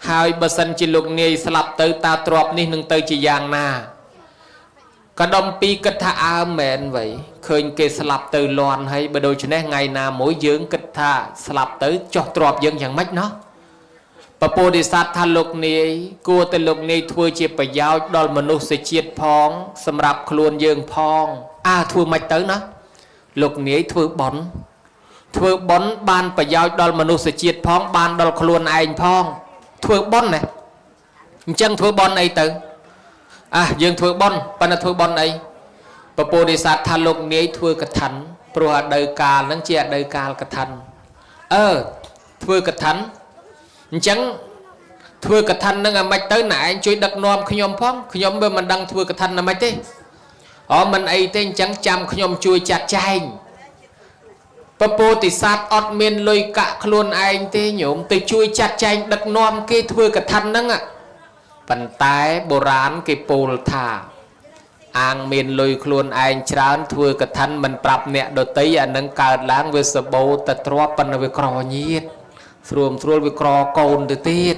ហើយបើសិនជាលោកនាយស្លាប់ទៅតើទ្រព្យនេះនឹងទៅជាយ៉ាងណាកដុំពីរគិតថាអើមែនវ៉ៃឃើញគេស្លាប់ទៅលន់ហើយបើដូច្នេះថ្ងៃណាមួយយើងគិតថាស្លាប់ទៅចុះទ្រព្យយើងយ៉ាងម៉េចណោះពពោធិសត្វថាលោកនាយគួរតែលោកនាយធ្វើជាប្រយោជន៍ដល់មនុស្សជាតិផងសម្រាប់ខ្លួនយើងផងធ្វើម៉េចទៅណាលោកនាយធ្វើបុណ្យបានប្រយោជន៍ដល់មនុស្សជាតិផងបានដល់ខ្លួនឯងផងធ្វើបុណ្យណាអញ្ចឹងធ្វើបុណ្យអីទៅយើងធ្វើបុណ្យប៉ុន្តែធ្វើបុណ្យអីពពោធិសត្វថាលោកនាយធ្វើកឋិនព្រោះអតីតកាលហ្នឹងជាអតីតកាលកឋិនធ្វើកឋិនអញ្ចឹងធ្វើកឋិនហ្នឹងអាម៉េចទៅណែឯងជួយដឹកនាំខ្ញុំផងខ្ញុំវាមិនដឹងធ្វើកឋិនអាម៉េចទេមិនអីទេអញ្ចឹងចាំខ្ញុំជួយចាត់ចែងពពោធិសត្វអត់មានលុយកាក់ខ្លួនឯងទេញោមទៅជួយចាត់ចែងដឹកនាំគេធ្វើកឋិនហ្នឹងប៉ុន្តែបុរាណគេពោលថាអាងមានលុយខ្លួនឯងច្រើនធ្វើកឋិនមិនប្រាប់អ្នកដតីអានឹងកើតឡើងវាសបោទៅទ្របប៉ុន្តែវាក្រញៀតស្រួលវាក្រកូនទៅទៀត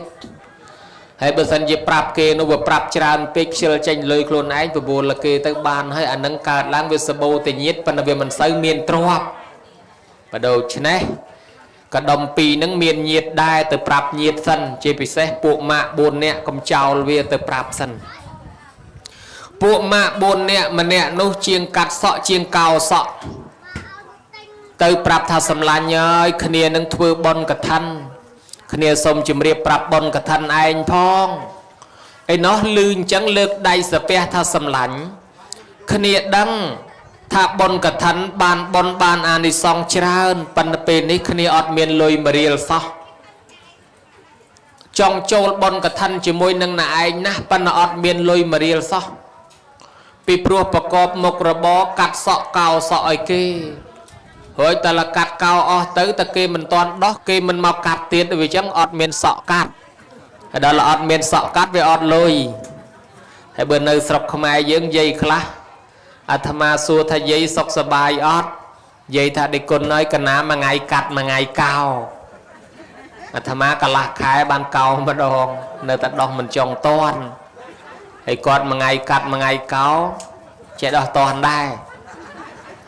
ហើយបើសិនជាប្រាប់គេនោះវាប្រាប់ច្រើនពេកខ្ជិលចេញលុយខ្លួនឯងបបួលគេទៅបានហើយអានឹងកើតឡើងវាសបោទៅញៀតប៉ុន្តែវាមិនសូវមានទ្របបើដូច្នេះកដុំពីរនឹងមានញាតដែរទៅប្រាប់ញាតសិនជាពិសេសពួកម៉ាក់4នាក់កុំចោលវាទៅប្រាប់សិនពួកម៉ាក់4នាក់ម្នាក់នោះជាងកាត់សក់ជាងកោសក់ទៅប្រាប់ថាសម្លាញ់ហើយគ្នានឹងធ្វើបុណ្យកឋិនគ្នាសូមជម្រាបប្រាប់បុណ្យកឋិនឯងផងឯនោះលឺអញ្ចឹងលើកដៃសាពះថាសម្លាញ់គ្នាដឹងថាបុណ្យកឋិនបានបុណ្យបានអានិសង្សច្រើនប៉ុន្តែពេលនេះគ្នាអត់មានលុយមួយរៀលសោះចង់ចូលបុណ្យកឋិនជាមួយនឹងណែឯងណាស់ប៉ុន្តែអត់មានលុយមួយរៀលសោះពីព្រោះប្រកបមុខរបរកាត់សក់កោសក់ឲ្យគេហើយតែละកាត់កោអស់ទៅតែគេមិនតាន់ដោះគេមិនមកកាត់ទៀតវាចឹងអត់មានសក់កាត់ហើយដល់អត់មានសក់កាត់វាអត់លុយហើយបើនៅស្រុកខ្មែរយើងនិយាយខ្លះអាត្មាសួរថាយាយសុខសប្បាយអត់យាយថាដេគុណហើយកណាមួយថ្ងៃកាត់មួយថ្ងៃកោអាត្មាកន្លះខែបានកោម្ដងនៅតែដោះមិនចង់តន់ហើយគាត់មួយថ្ងៃកាត់មួយថ្ងៃកោចេះដោះតន់ដែរ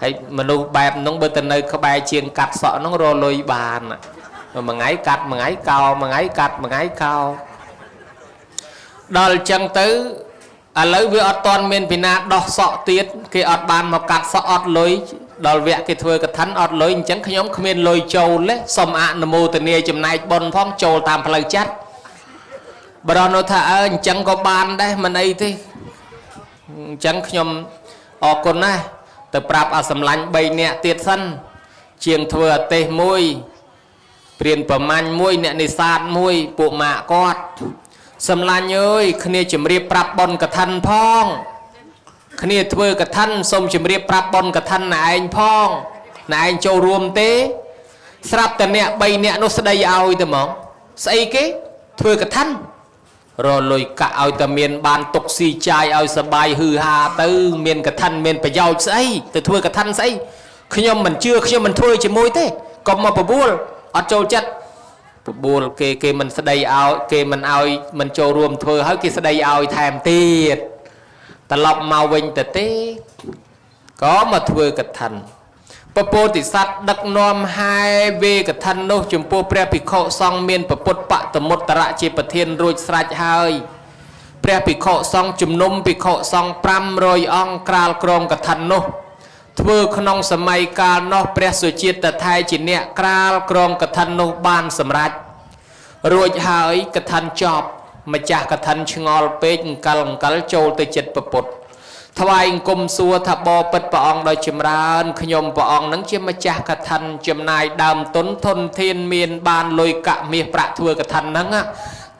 ហើយមនុស្សបែបហ្នឹងបើទៅនៅក្បែរជាងកាត់សក់ហ្នឹងរលុយបានមួយថ្ងៃកាត់មួយថ្ងៃកោមួយថ្ងៃកាត់មួយថ្ងៃកោដល់អញ្ចឹងទៅឥឡូវវាអត់ទាន់មានពីណាដោះសក់ទៀតគេអត់បានមកកាត់សក់អត់លុយដល់វគ្គគេធ្វើកឋិនអត់លុយអញ្ចឹងខ្ញុំគ្មានលុយចូលទេសូមអនុមោទនាចំណែកបុណ្យផងចូលតាមផ្លូវចិត្តបរោះនោះថាអញ្ចឹងក៏បានដែរមិនអីទេអញ្ចឹងខ្ញុំអរគុណណាស់ទៅប្រាប់អាសម្លាញ់3នាក់ទៀតសិនជាងធ្វើអាទេសមួយព្រានប្រមាញ់មួយអ្នកនេសាទមួយពួកម៉ាក់គាត់សម្លាញ់អើយគ្នាជម្រាបប្រាប់បុណ្យកឋិនផងគ្នាធ្វើកឋិនសូមជម្រាបប្រាប់បុណ្យកឋិនណែឯងផងណែឯងចូលរួមទេស្រាប់តែអ្នក3នាក់នោះស្ដីឲ្យទៅហ្មងស្អីគេធ្វើកឋិនរលុយកាក់ឲ្យតែមានបានទុកស៊ីចាយឲ្យសបាយហឺហាទៅមានកឋិនមានប្រយោជន៍ស្អីទៅធ្វើកឋិនស្អីខ្ញុំមិនជឿខ្ញុំមិនធ្វើជាមួយទេកុំមកបបួលអត់ចូលចិត្តបបួលគេមិនស្ដីឲ្យគេមិនឲ្យមិនចូលរួមធ្វើហើយគេស្ដីឲ្យថែមទៀតត្រឡប់មកវិញទៅទេក៏មកធ្វើកឋិនពពោធិសត្វដឹកនាំហើយវេកឋិននោះចំពោះព្រះភិក្ខុសង្ឃមានពពុទ្ធបតមុត្តរៈជាប្រធានរួចស្រេចហើយព្រះភិក្ខុសង្ឃជំនុំភិក្ខុសង្ឃ500អង្គក្រាលក្រមកឋិននោះធ្វើក្នុងសម័យកាលនោះព្រះសុជាតិថៃជាអ្នកក្រាលក្រមកឋិននោះបានសម្រេចរួចហើយកឋិនចប់ ម្ចាស់កឋិនឆ្ងល់ពេកអង្កលចូលទៅចិត្តប្រពុតថ្វាយអង្គមសួរថាបបិទ្ធព្រះអង្គដោយចម្រើនខ្ញុំព្រះអង្គនឹងជាម្ចាស់កឋិនចំណាយដើមទុនធនធានមានបានលុយកាក់មាសប្រាក់ធ្វើកឋិនហ្នឹង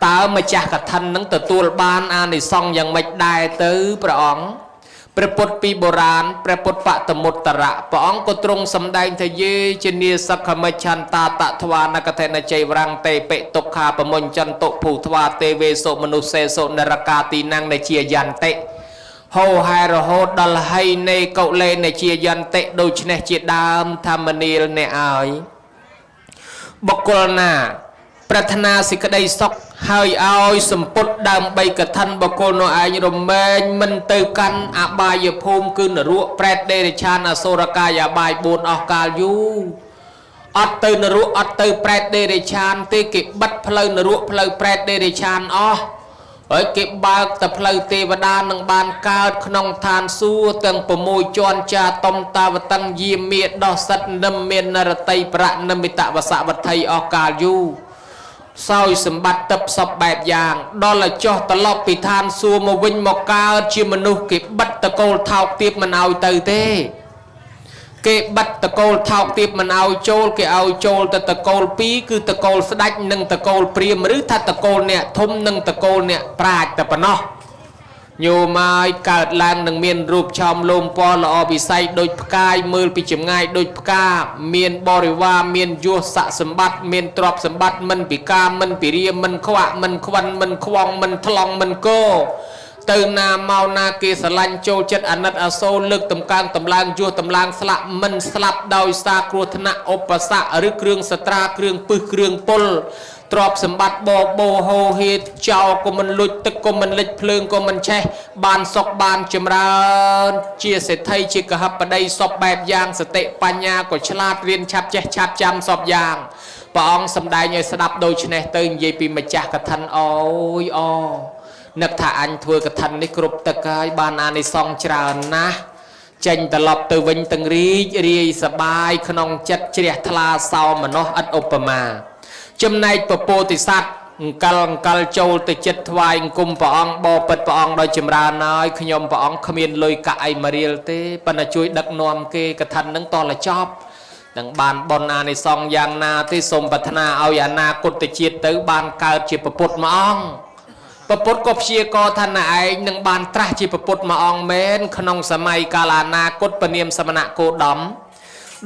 តើម្ចាស់កឋិននឹងទទួលបានអានិសង្សយ៉ាងម៉េចដែរទៅព្រះអង្គព្រះពុទ្ធពីបុរាណព្រះពុទ្ធបតមុត្តរៈព្រះអង្គក៏ទ្រង់សម្ដែងថាយេជានីសក្ខមិច្ឆន្តាតថ្វានកថេនជ័យវរੰតេបិទុក្ខាបមុញ្ចន្តុភូថ្វាទេវេសុមនុស្សសេសុនរកាទីណាំងនៃជាយន្តិហោហែរហូតដល់ហីនៃកុលេនៃជាយន្តិដូច្នេះជាដើមធម្មនីលអ្នកឲ្យបុគ្គលណាប្រាថ្នាសេចក្តីសុខហើយឲ្យសម្ពុតដើម្បីកឋិនបុគ្គលនោះឯងរមែងមិនទៅកាន់អបាយភូមិគឺនរកប្រេតដេរឆានអសុរកាយអបាយ4អស់កាលយូរអត់ទៅនរកអត់ទៅប្រេតដេរឆានទេគេបិទផ្លូវនរកផ្លូវប្រេតដេរឆានអស់ហើយគេបើកតែផ្លូវទេវតានឹងបានកើតក្នុងឋានសួគ៌ទាំង6ជាន់ចាតំតាវតੰយាមេដោះសិតនឹមមាននរតីប្រនិមិតវសវត្ថីអស់កាលយូរសោយសម្បត្តិទឹកសពបែបយ៉ាងដល់ឲ្យចុះត្រឡប់ពីឋានសួគ៌មកវិញមកកើតជាមនុស្សគេបិទតកូលថោកទាបមិនឲ្យទៅទេគេបិទតកូលថោកទាបមិនឲ្យចូលគេឲ្យចូលទៅតកូល2គឺតកូលស្ដេចនិងតកូលព្រាហ្មណ៍ឬថាតកូលអ្នកធំនិងតកូលអ្នកប្រាជ្ញតែប៉ុណ្ណោះញោមឲ្យកើតឡើងនឹងមានរូបឆោមលោមពណ៌ល្អវិស័យដូចផ្កាយមើលពីចម្ងាយដូចផ្កាមានបរិវារមានយសស័កសម្បត្តិមានទ្រព្យសម្បត្តិមិនពិការមិនពិរាមិនខ្វាក់មិនខ្វិនមិនខ្វងមិនថ្លង់មិនកោទៅណាមកណាគេស្រឡាញ់ចូលចិត្តអាណិតអាសូរលើកតម្កើងតម្លើងយសតម្លើងស្លាប់មិនស្លាប់ដោយសារគ្រោះថ្នាក់ឧបសគ្គឬគ្រឿងសត្រាគ្រឿងពឹសគ្រឿងពុលទ្រព្យសម្បត្តិបបោហោហេតុចោលក៏មិនលួចទឹកក៏មិនលិចភ្លើងក៏មិនឆេះបានសុខបានចម្រើនជាសេដ្ឋីជាកហបតីសពបែបយ៉ាងសតិបញ្ញាក៏ឆ្លាតរៀនឆាប់ចេះឆាប់ចាំសពយ៉ាងព្រះអង្គសម្ដែងឲ្យស្ដាប់ដូច្នេះទៅនិយាយពីម្ចាស់កឋិនអូយអូនឹកថាអញធ្វើកឋិននេះគ្រប់ទឹកហើយបានអានិសង្សច្រើនណាស់ចេញត្រឡប់ទៅវិញទាំងរីករាយសប្បាយក្នុងចិត្តជ្រះថ្លាសោមនស្សឥតឧបមាចំណែកពពោធិសត្វអង្កលចូលទៅចិត្តថ្វាយអង្គមព្រះអង្គបបិទ្ធព្រះអង្គដោយចម្រើនហើយខ្ញុំព្រះអង្គគ្មានលុយកាក់អីមួយរៀលទេប៉ុន្តែជួយដឹកនាំគេកឋិននឹងតលចប់នឹងបានបនអានិសង្សយ៉ាងណាទេសូមប្រាថ្នាឲ្យអនាគតជាតិទៅបានកើតជាពុទ្ធមួយអង្គពុទ្ធក៏ព្យាករថាណែឯងនឹងបានត្រាស់ជាពុទ្ធមួយអង្គមែនក្នុងសម័យកាលអនាគតពនាមសមណៈគោដម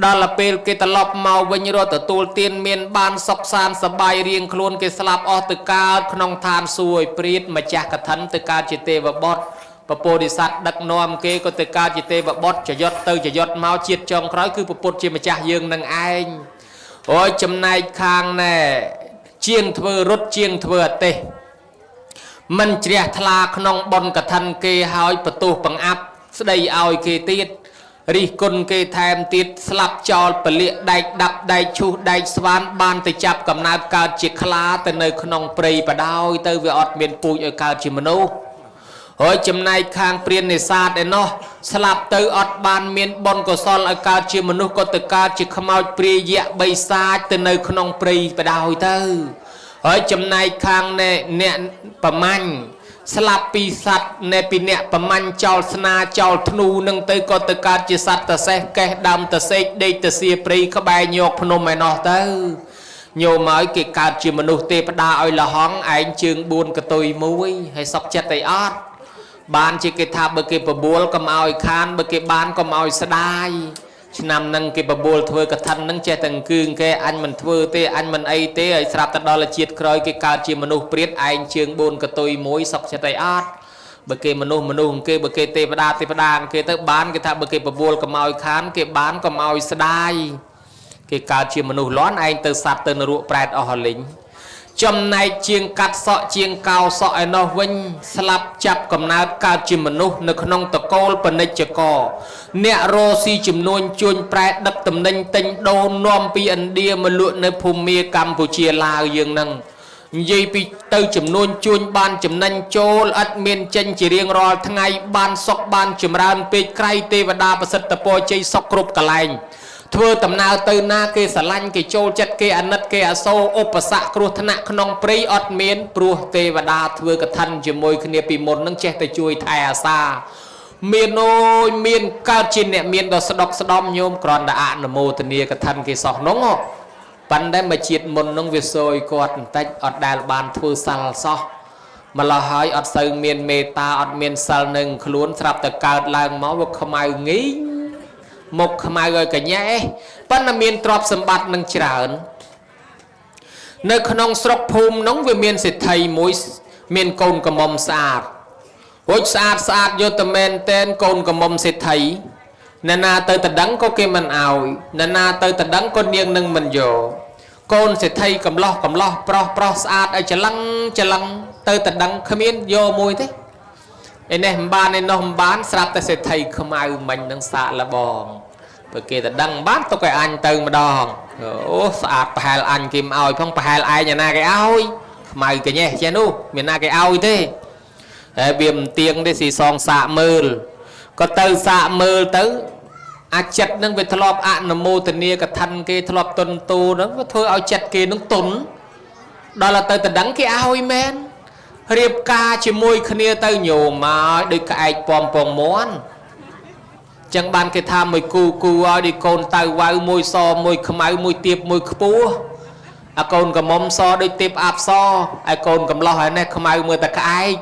ដល់ពេលគេត្រឡប់មកវិញរត់ទទួលទានមានបានសុខសាន្តសប្បាយរៀងខ្លួនគេស្លាប់អស់ទៅកើតក្នុងឋានសួគ៌ព្រាតម្ចាស់កឋិនទៅកើតជាទេវបុត្រពពោធិសត្វដឹកនាំគេក៏ទៅកើតជាទេវបុត្រចយុទ្ធទៅចយុទ្ធមកជាតិចុងក្រោយគឺពុទ្ធជាម្ចាស់យើងនឹងឯងអូយចំណែកខាងណែជាងធ្វើរត់ជាងធ្វើអទេសមិនជ្រះថ្លាក្នុងបុណ្យកឋិនគេហើយបន្ទោសបង្អាប់ស្ដីឲ្យគេទៀតរិះគន់គេថែមទៀតស្លាប់ចោលពលាកដែកដាប់ដែកឈូសដែកស្វានបានទៅចាប់កំណើតកើតជាខ្លាទៅនៅក្នុងព្រៃបដោយទៅវាអត់មានពូជឲ្យកើតជាមនុស្សហើយចំណែកខាងព្រាននេសាទឯណោះស្លាប់ទៅអត់បានមានបុណ្យកុសលឲ្យកើតជាមនុស្សក៏ទៅកើតជាខ្មោចព្រាយៈបិសាចទៅនៅក្នុងព្រៃបដោយទៅហើយចំណែកខាងអ្នកប្រមាញ់ស្លាប់ពីសត្វនៃពីអ្នកប្រមាញ់ចោលស្នាចោលធ្នូនឹងទៅក៏ទៅកើតជាសត្វតសេះកេះដើមតសេកដេកតសៀព្រៃក្បែរញោកភ្នំឯណោះទៅញោមឲ្យគេកើតជាមនុស្សទេវតាឲ្យលហងឯងជើង4កតុយ1ហើយសក់ចិត្តអីអត់បានជាគេថាបើគេបបួលកុំឲ្យខានបើគេបានកុំឲ្យស្ដាយឆ្នាំនឹងគេបបួលធ្វើកឋិននឹងចេះតែអង្គើគេអញមិនធ្វើទេអញមិនអីទេឲ្យស្រាប់តែដល់ជាតិក្រោយគេកើតជាមនុស្សព្រាតឯងជើង4កតុយ1សក់ចិត្តអីអត់បើគេមនុស្សគេបើគេទេវតាគេទៅបានគេថាបើគេបបួលកុំឲ្យខានគេបានកុំឲ្យស្ដាយគេកើតជាមនុស្សលាន់ឯងទៅសត្វទៅនរកប្រែតអស់លីងចំណែកជាងកាត់សក់ជាងកោសក់ឯនោះវិញស្លាប់ចាប់កំណើតកើតជាមនុស្សនៅក្នុងតកូលបនិច្ចកអ្នករស់ស៊ីចំនួនជួញប្រែដឹកតំណែងទិញដូរនាំពីឥណ្ឌាមកលក់នៅភូមាកម្ពុជាឡាវយើងនឹងនិយាយពីទៅចំនួនជួញបានចំណេញចូលឥតមានចេញជារៀងរាល់ថ្ងៃបានសុខបានចម្រើនពេកក្រៃទេវតាប្រសិទ្ធពរជ័យសុខគ្រប់កន្លែង thưa tầm nào từ na kê xả lanh kê chôl chất kê ăn nất kê à sô ốp bà xạ kruh thân nạ khăn prey ọt miên pruh tê và đa thưa cả thân chì môi khăn bì môn nâng chết tay chui thai à xa miên ôi miên cao chín nẹ miên đó sá đọc nhôm còn đã ạ nà mô thân nia cả thân kê sọc nóng hò bắn đây mà chiết môn nâng việc xôi quạt tách ọt đài bàn thưa sal so mà là hỏi ọt sơ miên mê ta ọt miên sal nâng khluôn sạp tờ cao làng máu vô khám ai nghĩ một mai rồi cả nhé vẫn là miền trọp sầm bát nâng tràn nơi khung sọc phum nóng về miền sẽ thầy mũi miền cồn cầm mầm sạt hối sạt vô tầm men tên cồn cầm mầm sẽ thầy nana tới tận đắng có cái mình ảo nana tới tận đắng con niêng nâng mình dỗ cồn sẽ thầy cầm lo pro sạt ai chả lăng tới tận đắng khăm yên vô mùi thế này ban này nó bán sạp ta sẽ thầy không ai mình đang xạ là bòn bởi kia ta đăng bán tôi cái anh từ mà đòn ô sạp phải là anh kim oi không phải là ai nhà na cái oi mày cái nhé che nu miền na cái oi thế viêm tiếng đấy xì song xạ mơ có từ xạ mơ tới chặt nâng về thọp nằm mô tình nia cả thân kia thọp tuần tu nó thôi ao chặt kia nó tuần đó là từ ta đắng cái oi men riệp ca chỉ môi khnia tới nhiều mà đôi cái pom món chẳng ban cái tham môi cu đi con tay vào môi so môi khmai môi tiệp môi khpua con cầm mom so đôi tiệp áp so con cầm lo này khmai mưa ta cái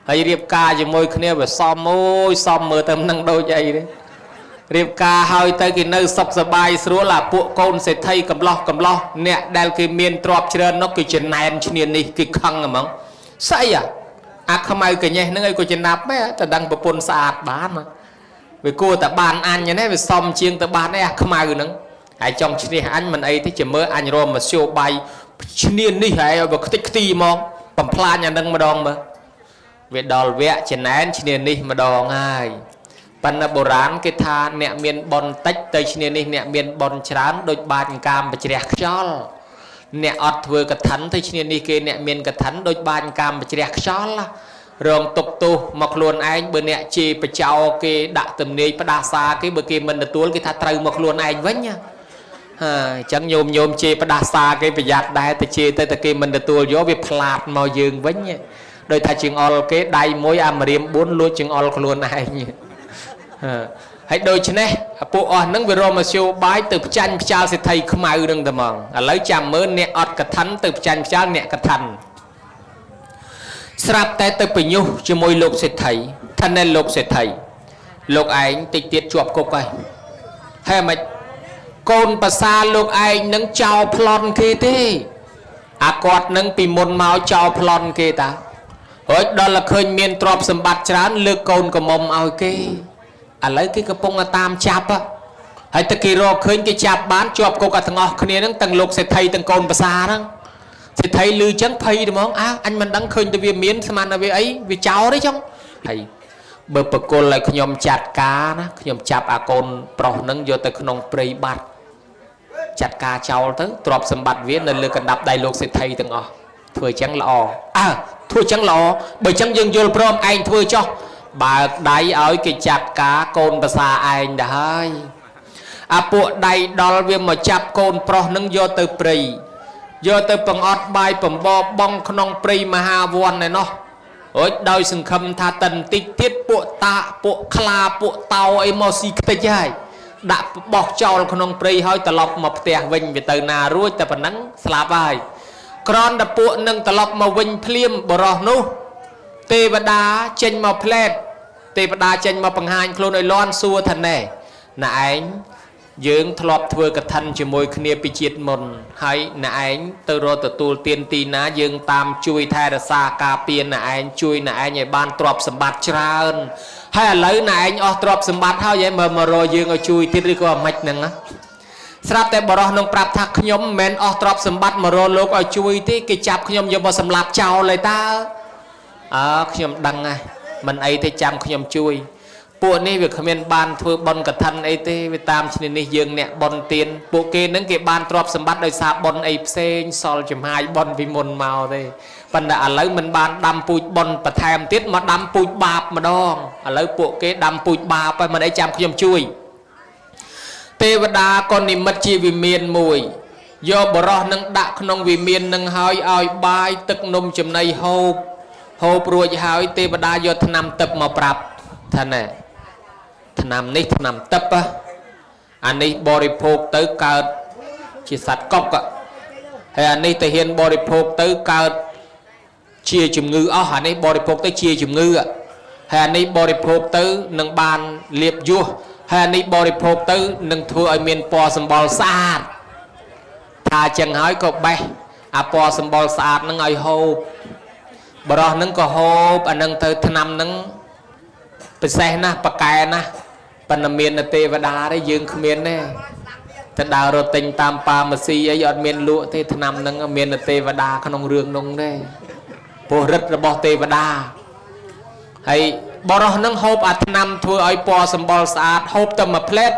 hay riệp ca chỉ môi khnia về so mưa tầm năng đôi vậy đấy riệp ca hơi tới cái nơi sọc sờ bài sửa là bộ con sẽ thay cầm lo nè đal cái miền trọp trên nó cái chuyện này chuyện này cái khăng à mong sai không ai cái nhé nó ngay cô trên nạp mấy ta đăng bộ pôn sạch bán mà vì cô ta bàn anh như thế vì xong chiên ta bán đấy không ai nữa hãy trong chuyện này anh mình ấy thì chỉ mới anh rồi mà siêu bay chuyện đi hãy và tích ti mong bằng plan nhà nâng mà đòn mà về đòi vẽ trên này chuyện này mà đòn ai bạn là bồ rán cái tha nẹ miền bon tách tới chuyện này nẹ miền bon chán đôi bàn cam và chẹt cho nè ọt vừa cái thánh thôi chuyện này kia nè miền cái thánh đôi bàn cam và chẹt cho là rồi tục tu mặc luôn anh bữa nè chi phải chào cái đã tầm này phải đa xa cái bữa kia mình được tuôn cái thà trừ mặc luôn anh với nha chẳng nhôm chi phải đa xa cái phải giặt đây từ chi tới kia mình được tuôn gió bị phạt màu dương với nha đôi thà chừng all cái đầy mối am riêng bốn luôn chừng all luôn anh hãy đôi chân này bộ nâng về rồi mà siêu bái từ tranh cha sẽ thầy không ai đừng tầm mong lấy chạm mơ nẹ ọt cả thánh từ tranh cha nẹ cả thành sạp tay từ bình nhu cho môi lục sẽ thầy thân nên lục sẽ thầy lục ảnh tịch tiết chuộc cô coi hay mà con bà xa lục ảnh nâng chào plon kia thế quạt nâng bị môn máu chào plon kia ta đó là khơi miền trọp sầm bát chán lược con của mông ao kia lấy cái pông tam chạp á hãy tự kỳ rồi khơi cái chạp bán chọp cô cả thằng ngọc kia nó tầng lục sẽ thay tầng con bà xa đó thì thấy lư trắng phay đúng không anh mình đang khơi từ việc miến xem anh là việc ấy việc cháu đấy trong thầy bờ bờ cô lại nhom chặt cá đó nhom chạp con pro nâng vô từ nông prey bát chặt cá cháu tới trọp sầm bát viết nên lư cần đập đầy lục sẽ thay tầng ngọc thôi chẳng lò thôi chẳng lò bởi chẳng dừng vô prom anh thôi cho bà đáy ở cái chặt cá con bà xa anh đã hơi bộ đầy đó vì mà chạp con pro nâng vô từ prey vô từ bằng ọt bài bằng bò bong khăn prey mà hà vòn này nó đôi sừng khâm tha tần tích tiết bộ tạ bộ khla bộ tàu ấy mò xì cái chơi đã bọc cho khăn prey hơi tà lọc mập tè vinh về từ nà ruôi tà phần nắng slap ai còn đã bộ nâng tà lọc mà vinh phliêm bò rò nô tê và đá chênh mà phlet tê và đá chênh mà bằng hành khôn ơi loan xua thần này nà anh dưỡng thọp thưa cả thân chỉ môi khnia bị chết mồn hay nà anh từ rồi từ tu tiên tì ná dưỡng tam chui thay là xa ca piên nà anh chui nà anh ban trọp sầm bát trơn hay là lấy nà anh trọp sầm bát how vậy mà rồi dưỡng ở chui tiết đi qua mạch nè sắp tới bỏ ra nông prap thắc nhóm men trọp sầm bát mà rồi lúc ở chui tí cái chạp nhóm vô mà sầm lạp chào lại ta nhóm đăng này mình ấy thì chăm nhóm chui bộ này việc khamian ban thưa bon cả thân ấy thế về tam trên này dương nè bon tiền bộ kia nâng cái ban trọp sầm bắt đời xa bon ấy sen sol chấm hai bon vì môn màu thế phần đã lấy mình ban đâm pui bon và thèm tiết mà đâm pui bạp mà đong lấy bộ kia đâm pui bạp mà đấy chăm nhóm chui ទេវតាក៏និមិត្តជាវិមានមួយយកបរោះនឹងដាក់ក្នុងវិមាននឹងហើយឲ្យបាយទឹកនំចំណីហូបរួចហើយទេវតាយកថ្នាំទឹកមកប្រាប់ថាណែថ្នាំនេះថ្នាំទឹកអានេះបរិភោគទៅកើតជាសត្វកុកហើយអានេះទៅហ៊ានបរិភោគទៅកើតជាជំងឺអស់អានេះបរិភោគទៅជាជំងឺហើយអានេះបរិភោគទៅនឹងបានលៀបយោះហើយអានេះបរិភោគទៅនឹងធ្វើឲ្យមានពណ៌សម្បុរស្អាតថាចឹងហើយក៏បេះអាពណ៌សម្បុរស្អាតនឹងឲ្យហូបបរោះនឹងក៏ហូបអានឹងទៅថ្នាំនឹងពិសេសណាស់ប៉កែណាស់ប៉ុន្តែមានទេវតាទេយើងគ្មានទេទៅដើររត់ទិញតាមប៉ាម៉ាស៊ីអីអត់មានលក់ទេថ្នាំនឹងមានទេវតាក្នុងរឿងនោះទេព្រោះរិទ្ធរបស់ទេវតាហើយបរោះនឹងហូបអាថ្នាំធ្វើឲ្យពណ៌សម្បុរស្អាតហូបទៅមួយផ្លែត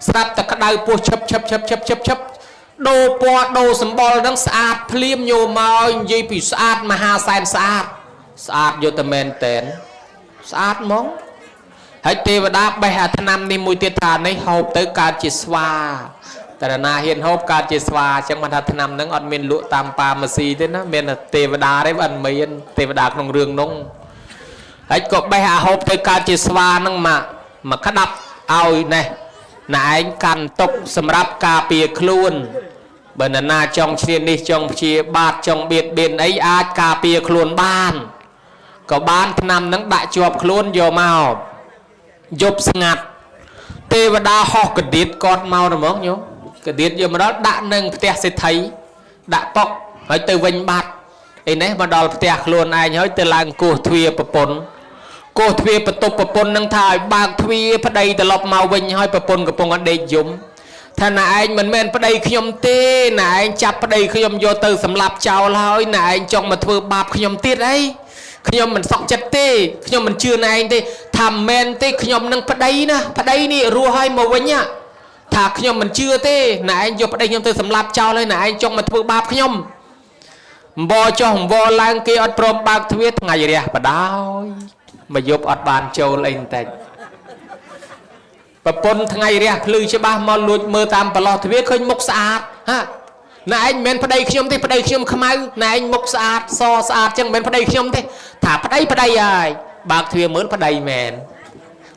ស្រាប់តែក្តៅពោះឈឹបដូរពណ៌ដូរសម្បុរនឹងស្អាតភ្លាមញោមមកនិយាយពីស្អាតមហាសែនស្អាតយកតែមែនតែនស្អាតហ្មងហើយទេវតាបេះអាថ្នាំនេះមួយទៀតថានេះហូបទៅកើតជាស្វាតែណាហ៊ានហូបកើតជាស្វាអញ្ចឹងមិនថាថ្នាំនឹងអត់មានលក់តាមប៉ាម៉ាស៊ីទេណាមានទេវតាទេអត់មានទេវតាក្នុងរឿងនោះហើយក៏បេះអាហូបទៅកើតជាស្វានឹងមកក្តាប់ឲ្យណែឯងកាន់ទុកសម្រាប់ការពារខ្លួនបើនរណាចង់ឈ្លាននេះចង់ព្យាបាទចង់បៀតបៀនអីអាចការពារខ្លួនបានក៏បានថ្នាំនឹងដាក់ជាប់ខ្លួនយកមកយប់ស្ងាត់ទេវតាហោះកដៀតគាត់មកហ្មងញោមកដៀតយកមកដល់ដាក់នឹងផ្ទះសេដ្ឋីដាក់ប៉ុកហើយទៅវិញបាត់អីនេះមកដល់ផ្ទះខ្លួនឯងហើយទៅឡើងគោះទ្វារប្រពន្ធគោះទ្វារបន្ទប់ប្រពន្ធនឹងថាឲ្យបើកទ្វារប្តីត្រឡប់មកវិញហើយប្រពន្ធកំពុងអត់ដេកយំថាណែឯងមិនមែនប្តីខ្ញុំទេណែឯងចាប់ប្តីខ្ញុំយកទៅសម្លាប់ចោលហើយណែឯងចង់មកធ្វើបាបខ្ញុំទៀតអីខ្ញុំមិនសក់ចិត្តទេខ្ញុំមិនជឿណែឯងទេថាមិនមែនទេខ្ញុំនឹងប្តីណាប្តីនេះរស់ហើយមកវិញថាខ្ញុំមិនជឿទេណែឯងយកប្តីខ្ញុំទៅសម្លាប់ចោលហើយណែឯងចង់មកធ្វើបាបខ្ញុំអង្វរចុះអង្វរឡើងគេអត់ព្រមបើកទ្វារថ្ងៃរះបដោយមកយប់អត់បានចូលអីបន្តិចប្រពន្ធថ្ងៃរះភ្លឺច្បាស់មកលួចមើលតាមប្រឡោះទ្វារឃើញមុខស្អាតណែឯងមិនមែនប្តីខ្ញុំទេប្តីខ្ញុំខ្មៅណែឯងមុខស្អាតសស្អាតចឹងមិនមែនប្តីខ្ញុំទេថាប្តីហើយបើកទ្វារមើលប្តីមែន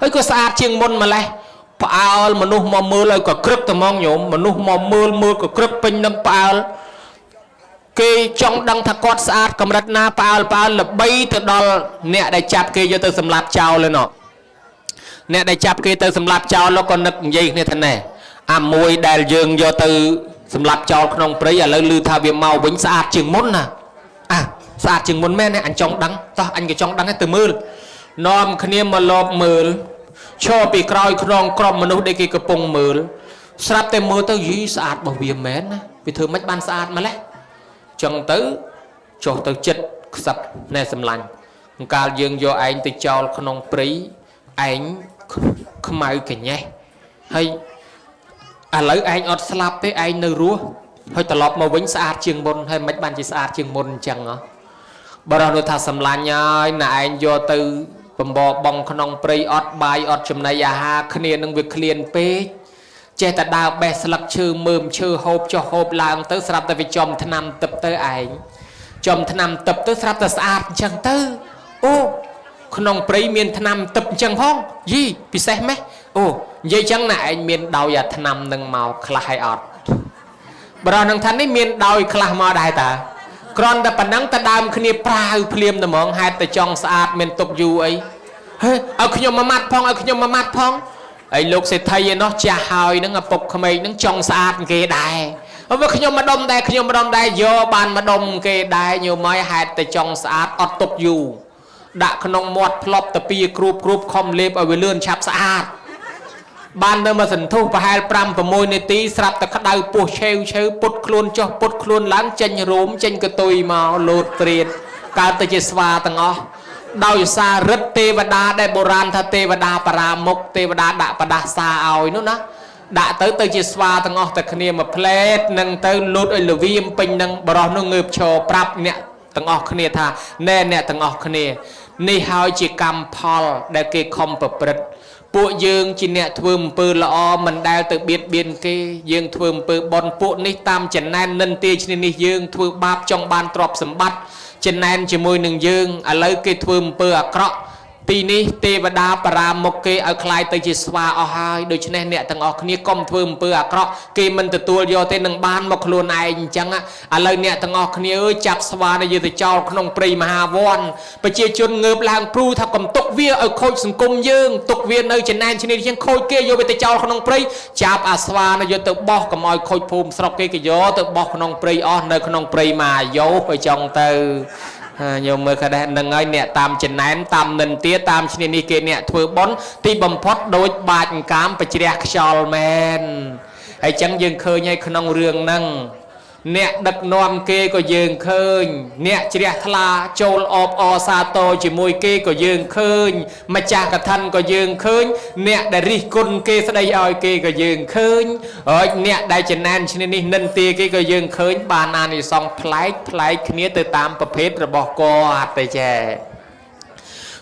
ហើយក៏ស្អាតជាងមុនម្លេះផ្អើលមនុស្សមកមើលឲ្យក៏ក្រឹកត្មងញោមមនុស្សមកមើលក៏ក្រឹកពេញនឹងផ្អើលគេចង់ដឹងថាគាត់ស្អាតកម្រិតណាផ្អើលល្បីទៅដល់អ្នកដែលចាប់គេយកទៅសម្លាប់ចោលឯណោះអ្នកដែលចាប់គេទៅសម្លាប់ចោលក៏នឹកនិយាយគ្នាថាណែអាមួយដែលយើងយកទៅសម្លាប់ចោលក្នុងព្រៃឥឡូវឮថាវាមកវិញស្អាតជាងមុនណាស្អាតជាងមុនមែនទេអញចង់ដឹងតោះអញក៏ចង់ដឹងទៅមើលនាំគ្នាមកលបមើលឈរពីក្រោយខ្នងក្រុមមនុស្សដែលគេកំពុងមើលស្រាប់តែមើលទៅយីស្អាតរបស់វាមែនណាវាធ្វើមិនបានស្អាតម្លេះចឹងទៅចុះទៅចិត្តខ្សឹបណែសម្លាញ់កាលយើងយកឯងទៅចោលក្នុងព្រៃឯងខ្មៅកញ៉េះហើយឥឡូវឯងអត់ស្លាប់ទេឯងនៅរស់ហើយត្រឡប់មកវិញស្អាតជាងមុនហើយមិនបានជាស្អាតជាងមុនអញ្ចឹងហ៎បើរកថាសម្លាញ់ហើយណែឯងយកទៅបំបបងក្នុងព្រៃអត់បាយអត់ចំណីអាហារគ្នានឹងវាឃ្លានពេកចេះតែដើរបេះស្លឹកឈើមើមឈើហូបចុះហូបឡើងទៅស្រាប់តែវាចំថ្នាំទឹកទៅឯងចំថ្នាំទឹកទៅស្រាប់តែស្អាតអញ្ចឹងទៅអូក្នុងព្រៃមានថ្នាំទឹកអញ្ចឹងផងយីពិសេសម៉េះអូនិយាយអញ្ចឹងណាឯងមានដោយអាថ្នាំនឹងមកខ្លះហើយអត់បរោះនឹងថានេះមានដោយខ្លះមកដែរតាគ្រាន់តែប៉ុណ្ណឹងតែដើមគ្នាប្រាវភ្លាមតែហ្មងហេតុតែចង់ស្អាតមានទុកយូរអីហេឲ្យខ្ញុំមួយម៉ាត់ផងឲ្យខ្ញុំមួយម៉ាត់ផងហើយលោកសេដ្ឋីឯណោះចាស់ហើយនឹងឪពុកក្មេងនឹងចង់ស្អាតគេដែរហើយខ្ញុំមកដុំដែរខ្ញុំមកដុំដែរយកបានមកដុំគេដែរញោមហើយហេតុតែចង់ស្អាតអត់ទុកយូរដាក់ក្នុងមាត់ផ្លប់តាពីគ្រូបខំលេបឲ្យវាលឿនឆាប់ស្អាតបានទៅមកសន្ធុះប្រហែល 5-6 នាទីស្រាប់តែក្តៅពោះឆេវពុតខ្លួនចុះពុតខ្លួនឡើងចេញរោមចេញកតុយមកលោតព្រាតកើតទៅជាស្វាទាំងអស់ដោយសាររិទ្ធទេវតាដែលបុរាណថាទេវតាបរាមុខទេវតាដាក់ប្រដាសាឲ្យនោះណាដាក់ទៅជាស្វាទាំងអស់តែគ្នាមួយផ្លែតនឹងទៅលូតឲ្យលវាមពេញនឹងបរោះនោះងើបឈរប្រាប់អ្នកទាំងអស់គ្នាថាណែអ្នកទាំងអស់គ្នានេះហើយជាកម្មផលដែលគេខំប្រព្រឹត្ត ពួកយើងជាអ្នកធ្វើអំពើល្អមិនដែលទៅបៀតបៀនគេយើងធ្វើអំពើបន់ពួកនេះតាមចំណែននិន្ទាឈ្នានេះយើងធ្វើបាបចង់បានទ្រព្យសម្បត្តិចំណែនជាមួយនឹងយើងឥឡូវគេធ្វើអំពើអាក្រក់ពីនេះទេវតាបរាមុខគេឲ្យคล้ายទៅជាស្វាអស់ហើយដូច្នេះអ្នកទាំងអស់គ្នាកុំធ្វើអំពើអាក្រក់គេមិនទទួលយកទេនឹងបានមកខ្លួនឯងអញ្ចឹងឥឡូវអ្នកទាំងអស់គ្នាអើយចាប់ស្វានេះយកទៅចោលក្នុងព្រៃមហាវ័នប្រជាជនងើបឡើងព្រូថាកុំទុកវាឲ្យខូចសង្គមយើងទុកវានៅចំណែនឈ្នានេះយើងខូចគេយកវាទៅចោលក្នុងព្រៃចាប់អាស្វានេះយកទៅបោះកុំឲ្យខូចភូមិស្រុកគេក៏យកទៅបោះក្នុងព្រៃអស់នៅក្នុងព្រៃមាយោឲ្យចង់ទៅញោមមើលក៏ដែរនឹងហើយអ្នកតាមចំណែនតាមនិន្ទាតាមឈ្នានេះគេអ្នកធ្វើបន់ទីបំផុតដូចបាចអង្កាមបជ្រះខ្យល់មែនហើយចឹងយើងឃើញហើយក្នុងរឿងហ្នឹងអ្នកដឹកនាំគេក៏យើងឃើញអ្នកជ្រះថ្លាចូលអបអសាទរជាមួយគេក៏យើងឃើញម្ចាស់កឋិនក៏យើងឃើញអ្នកដែលរិះគន់គេស្ដីឲ្យគេក៏យើងឃើញហើយអ្នកដែលចំណែនឈ្នានេះនិន្ទាគេក៏យើងឃើញបានអានិសង្សប្លែកគ្នាទៅតាមប្រភេទរបស់គាត់ទៅចា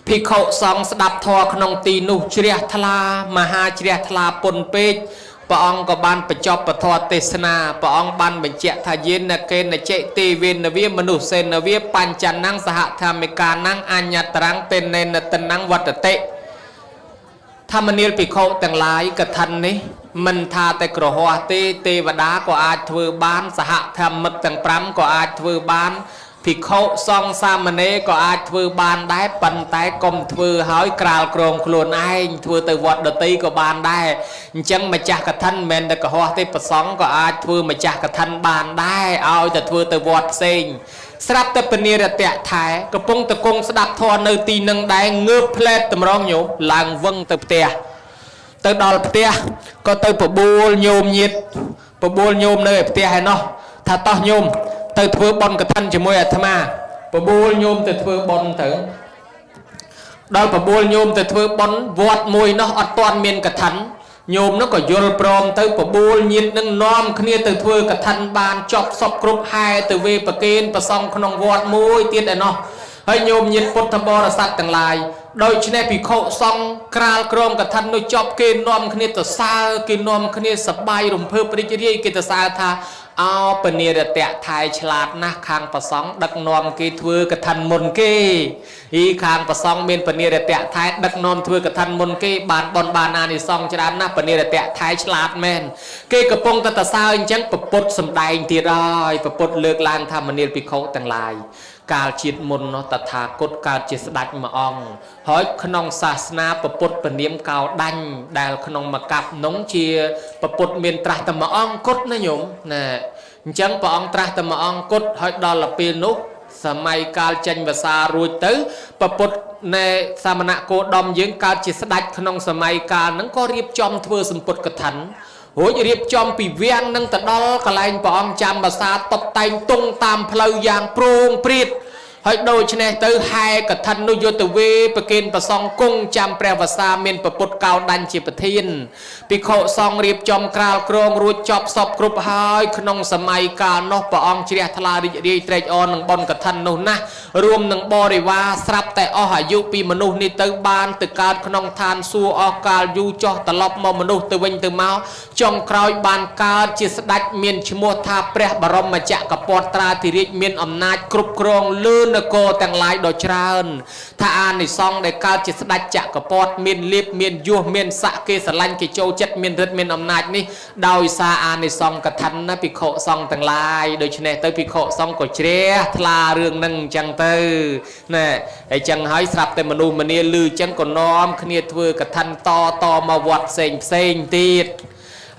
ភិក្ខុសង្ឃស្ដាប់ធម៌ក្នុងទីនោះជ្រះថ្លាមហាជ្រះថ្លាពុនពេកព្រះអង្គក៏បានបញ្ចប់ពធទេសនាព្រះអង្គបានបញ្ជាក់ថាយេនកេនចេទេវេនវាមនុស្សសេនវាបញ្ចណੰសហធម្មកាណੰអញ្ញតរੰទេនេនតណੰវត្តតិធម្មនាលភិក្ខុទាំងឡាយកថានេះមិនថាតែក្រហោះទេទេវតាក៏អាចធ្វើបានសហធម្មមិកទាំង5ក៏អាចធ្វើបានភិក្ខុសង្ឃសាមណេរក៏អាចធ្វើបានដែរប៉ុន្តែកុំធ្វើឲ្យក្រាលក្រមខ្លួនឯងធ្វើទៅវត្តដតីក៏បានដែរអញ្ចឹងម្ចាស់កឋិនមិនមែនតែកុហកទេប្រសង្ឃក៏អាចធ្វើម្ចាស់កឋិនបានដែរឲ្យតែធ្វើទៅវត្តផ្សេងស្រាប់តែពនារតៈថែកំពុងតគង់ស្ដាប់ធម៌នៅទីនឹងដែរងើបផ្លែតតម្រងញោមឡើងវឹងទៅផ្ទះទៅដល់ផ្ទះក៏ទៅបបួលញោមញាតបបួលញោមនៅឯផ្ទះឯណោះថាតោះញោមទៅធ្វើបន់កឋិនជាមួយអាត្មាបបួលញោមទៅធ្វើបន់ទៅដល់បបួលញោមទៅធ្វើបន់វត្តមួយនោះអត់ទាន់មានកឋិនញោមនោះក៏យល់ព្រមទៅបបួលញាតនឹងនាំគ្នាទៅធ្វើកឋិនបានចប់សពគ្រប់ហែទៅវេប្រគេនប្រសង់ក្នុងវត្តមួយទៀតឯណោះហើយញោមញាតពុទ្ធបរិស័ទទាំងឡាយដូច្នេះភិក្ខុសង្ឃក្រាលក្រមកឋិននោះចប់គេនាំគ្នាទៅសើគេនាំគ្នាសប្បាយរំភើបរីករាយគេទៅសើថាអោពនារតៈថៃឆ្លាតណាស់ខាងប្រសង់ដឹកនាំគេធ្វើកឋិនមុនគេខាងប្រសង់មានពនារតៈថៃដឹកនាំធ្វើកឋិនមុនគេបានបនបានអានិសង្ឃច្រើនណាស់ពនារតៈថៃឆ្លាតមែនគេកំពុងតែសើអញ្ចឹងពពុទ្ធសំដែងទៀតហើយពពុទ្ធលើកឡើងថាមនាលភិក្ខុទាំងឡាយកាលជាតិមុននោះតថាគតកើតជាស្ដេចមួយអង្គហើយក្នុងសាសនាពពុទ្ធពនាមកោដាញ់ដែលក្នុងមកកាប់នោះជាពពុទ្ធមានត្រាស់តែមួយអង្គគត់ណាញោមណាអញ្ចឹងព្រះអង្គត្រាស់តែមួយអង្គគត់ហើយដល់ពេលនោះសម័យកាលចេញភាសារួចទៅពពុទ្ធនៃសាមណៈគោដមយើងកើតជាស្ដេចក្នុងសម័យកាលហ្នឹងក៏រៀបចំធ្វើសម្ពុតកឋិនរួចរៀបចំពីវាំងនឹងទៅដល់កន្លែងព្រះអង្គចាំភាសាតបតែងទង់តាមផ្លូវយ៉ាងប្រងព្រាតហើយដូច្នេះទៅហែកឋិននោះយកទៅវេប្រគេនប្រសង់គង់ចាំព្រះវសាមានពពុទ្ធកោដាញ់ជាប្រធានភិក្ខុសង្ឃរៀបចំក្រាលក្រងរួចចប់សពគ្រប់ហើយក្នុងសម័យកាលនោះព្រះអង្គជ្រះថ្លារីករាយត្រេកអរនឹងបុណ្យកឋិននោះណាស់រួមនឹងបរិវារស្រាប់តែអស់អាយុពីមនុស្សនេះទៅបានទៅកើតក្នុងឋានសួគ៌អស់កាលយូរចោះត្រឡប់មកមនុស្សទៅវិញទៅមកចុងក្រោយបានកើតជាស្ដេចមានឈ្មោះថាព្រះបរមចក្រពត្រាធិរាជមានអំណាចគ្រប់គ្រងលើនគរទាំងឡាយដ៏ច្រើនថាអានិសង្ឃដែលកើតជាស្ដេចចក្រពតមានលៀបមានយសមានស័ក្តិគេស្រឡាញ់គេចូលចិត្តមានឫទ្ធិមានអំណាចនេះដោយសារអានិសង្ឃកឋិនណាភិក្ខុសង្ឃទាំងឡាយដូច្នេះទៅភិក្ខុសង្ឃក៏ជ្រះថ្លារឿងហ្នឹងអញ្ចឹងទៅណាហើយអញ្ចឹងហើយស្រាប់តែមនុស្សម្នាលឺអញ្ចឹងក៏នាំគ្នាធ្វើកឋិនតមកវត្តផ្សេងទៀត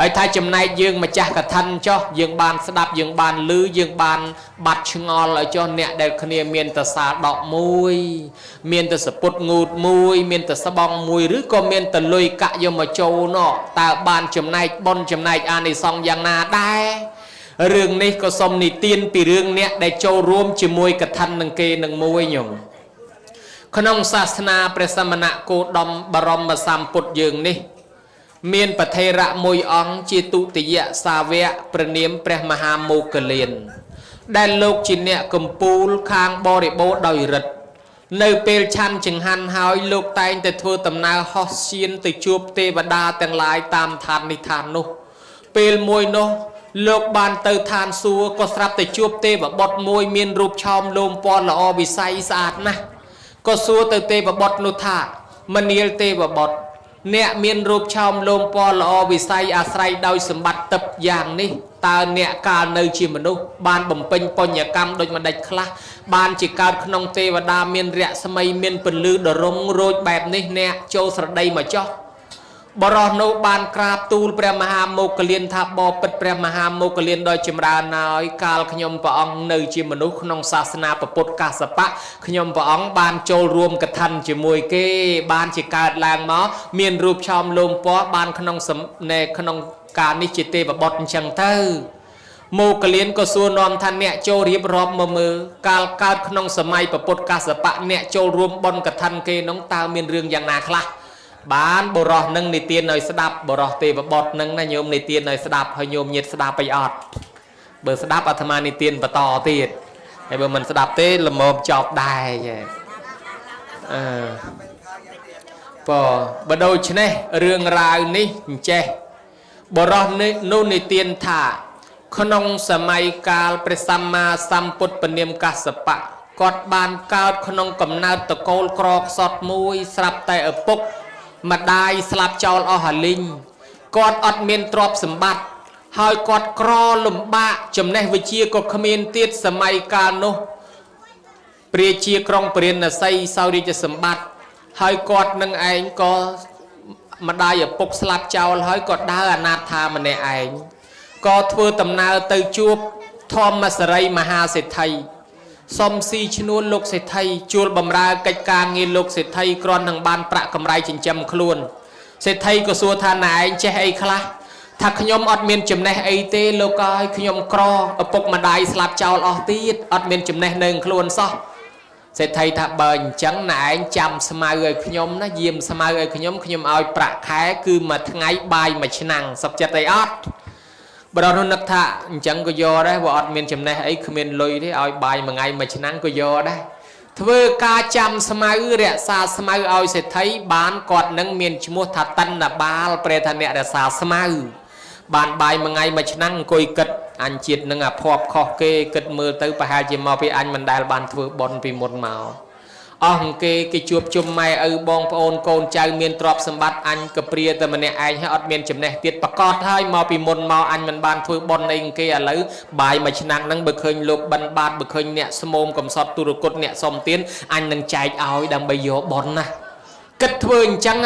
ហើយថាចំណែកយើងម្ចាស់កឋិនចុះយើងបានស្ដាប់យើងបានឮយើងបានបាត់ឆ្ងល់ឲ្យចុះអ្នកដែលគ្នាមានតសាលដកមួយមានតសពុតងូតមួយមានតស្បងមួយឬក៏មានតលុយកាក់យកមកចូលនោះតើបានចំណែកបុណ្យចំណែកអានិសង្ឃយ៉ាងណាដែររឿងនេះក៏សូមនិទានពីរឿងអ្នកដែលចូលរួមជាមួយកឋិននឹងគេនឹងមួយញោមក្នុងសាសនាព្រះសមណគោតមបរមសម្ពុទ្ធយើងនេះមានប្រធេរៈមួយអង្គជាទុតិយសាវកព្រះនាមព្រះមហាមោគលានដែលលោកជាអ្នកកំពូលខាងបរិបូរដោយរិទ្ធ នៅពេលឆាន់ចង្ហាន់ហើយលោកតែងតែធ្វើដំណើរហោះឈានទៅជួបទេវតាទាំងឡាយតាមឋាននេះឋាននោះពេលមួយនោះលោកបានទៅឋានសួគ៌ក៏ស្រាប់តែជួបទេវបុត្រមួយមានរូបឆោមលោមពណ៌ល្អវិស័យស្អាតណាស់ក៏សួរទៅទេវបុត្រនោះថាមនាលទេវបុត្រអ្នកមានរូបឆោមលោមពណ៌ល្អវិស័យអាស្រ័យដោយសម្បត្តិទឹកយ៉ាងនេះតើអ្នកកាលនៅជាមនុស្សបានបំពេញបញ្ញកម្មដូចម្ដេចខ្លះបានជាកើតក្នុងទេវតាមានរស្មីមានពន្លឺដរុងរោចបែបនេះអ្នកចូលស្រដីមកចោះបរោះនោះបានក្រាបទូលព្រះមហាមោគលានថាបបិទ្ធព្រះមហាមោគលានដ៏ចម្រើនហើយកាលខ្ញុំព្រះអង្គនៅជាមនុស្សក្នុងសាសនាពុទ្ធកាសបៈខ្ញុំព្រះអង្គបានចូលរួមកថាជាមួយគេបានជាកើតឡើងមកមានរូបឆោមលោមពណ៌បានក្នុងការនេះជាទេវបុត្រអញ្ចឹងទៅមោគលានក៏សួរនាំថាអ្នកចូលរៀបរាប់មកមើលកាលកើតក្នុងសម័យពុទ្ធកាសបៈអ្នកចូលរួមបុណ្យកថាគេនោះតើមានរឿងយ៉ាងណាខ្លះបានបរោះនឹងនិទានឲ្យស្ដាប់បរោះទេវបុត្រនឹងណាញោមនិទានឲ្យស្ដាប់ហើយញោមញាតស្ដាប់អីអត់បើស្ដាប់អាត្មានិទានបន្តទៀតហើយបើមិនស្ដាប់ទេល្មមចប់ដែរបើដូច្នេះរឿងរ៉ាវនេះអញ្ចេះបរោះនោះនិទានថាក្នុងសម័យកាលព្រះសម្មាសម្ពុទ្ធពនាមកាសបៈគាត់បានកើតក្នុងកំណើតតកូលក្រខ្សត់មួយស្រាប់តែឪពុកម្ដាយស្លាប់ចោលអស់ហលីងគាត់អត់មានទ្រព្យសម្បត្តិហើយគាត់ក្រលំបាកចំណេះវិជ្ជាក៏គ្មានទៀតសម័យកាលនោះព្រះជាក្រុងពរាណសីសោយរាជសម្បត្តិហើយគាត់នឹងឯងក៏ម្ដាយឪពុកស្លាប់ចោលហើយក៏ដើរអនាថាម្នាក់ឯងក៏ធ្វើដំណើរទៅជួបធម្មសរីមហាសេដ្ឋីសុំស៊ីឈ្នួលលោកសេដ្ឋីជួលបំរើកិច្ចការងារលោកសេដ្ឋីគ្រាន់នឹងបានប្រាក់កម្រៃចិញ្ចឹមខ្លួនសេដ្ឋីក៏សួរថាណែឯងចេះអីខ្លះថាខ្ញុំអត់មានចំណេះអីទេលោកអើយខ្ញុំក្រឪពុកម្ដាយស្លាប់ចោលអស់ទៀតអត់មានចំណេះនៅខ្លួនសោះសេដ្ឋីថាបើអញ្ចឹងណែឯងចាំស្មៅឲ្យខ្ញុំណាយាមស្មៅឲ្យខ្ញុំឲ្យប្រាក់ខែគឺមួយថ្ងៃបាយមួយឆ្នាំងសុខចិត្តអីអត់បរោះនោះនឹកថាអញ្ចឹងក៏យកដែរបើអត់មានចំណេះអីគ្មានលុយទេឲ្យបាយមួយថ្ងៃមួយឆ្នាំងក៏យកដែរធ្វើការចាំស្មៅរក្សាស្មៅឲ្យសេដ្ឋីបានគាត់នឹងមានឈ្មោះថាតណ្ណបាលប្រែថាអ្នករក្សាស្មៅបានបាយមួយថ្ងៃមួយឆ្នាំងអង្គុយគិតអញជាតិនឹងអាភ័ព្វខុសគេគិតមើលទៅប្រហែលជាមកពីអញមិនដែលបានធ្វើបុណ្យពីមុនមកអស់គេជួបជុំម៉ែឪបងប្អូនកូនចៅមានទ្រព្យសម្បត្តិអញក៏ព្រាតែម្នាក់ឯងហើយអត់មានចំណេះទៀតប្រកាសហើយមកពីមុនមកអញមិនបានធ្វើបុណ្យអីគេឥឡូវបាយមួយឆ្នាំងហ្នឹងបើឃើញលោកបិណ្ឌបាតបើឃើញអ្នកស្មោមកំសត់ទុរគតអ្នកសុំទានអញនឹងចែកឲ្យដើម្បីយកបុណ្យណាគិតធ្វើអញ្ចឹង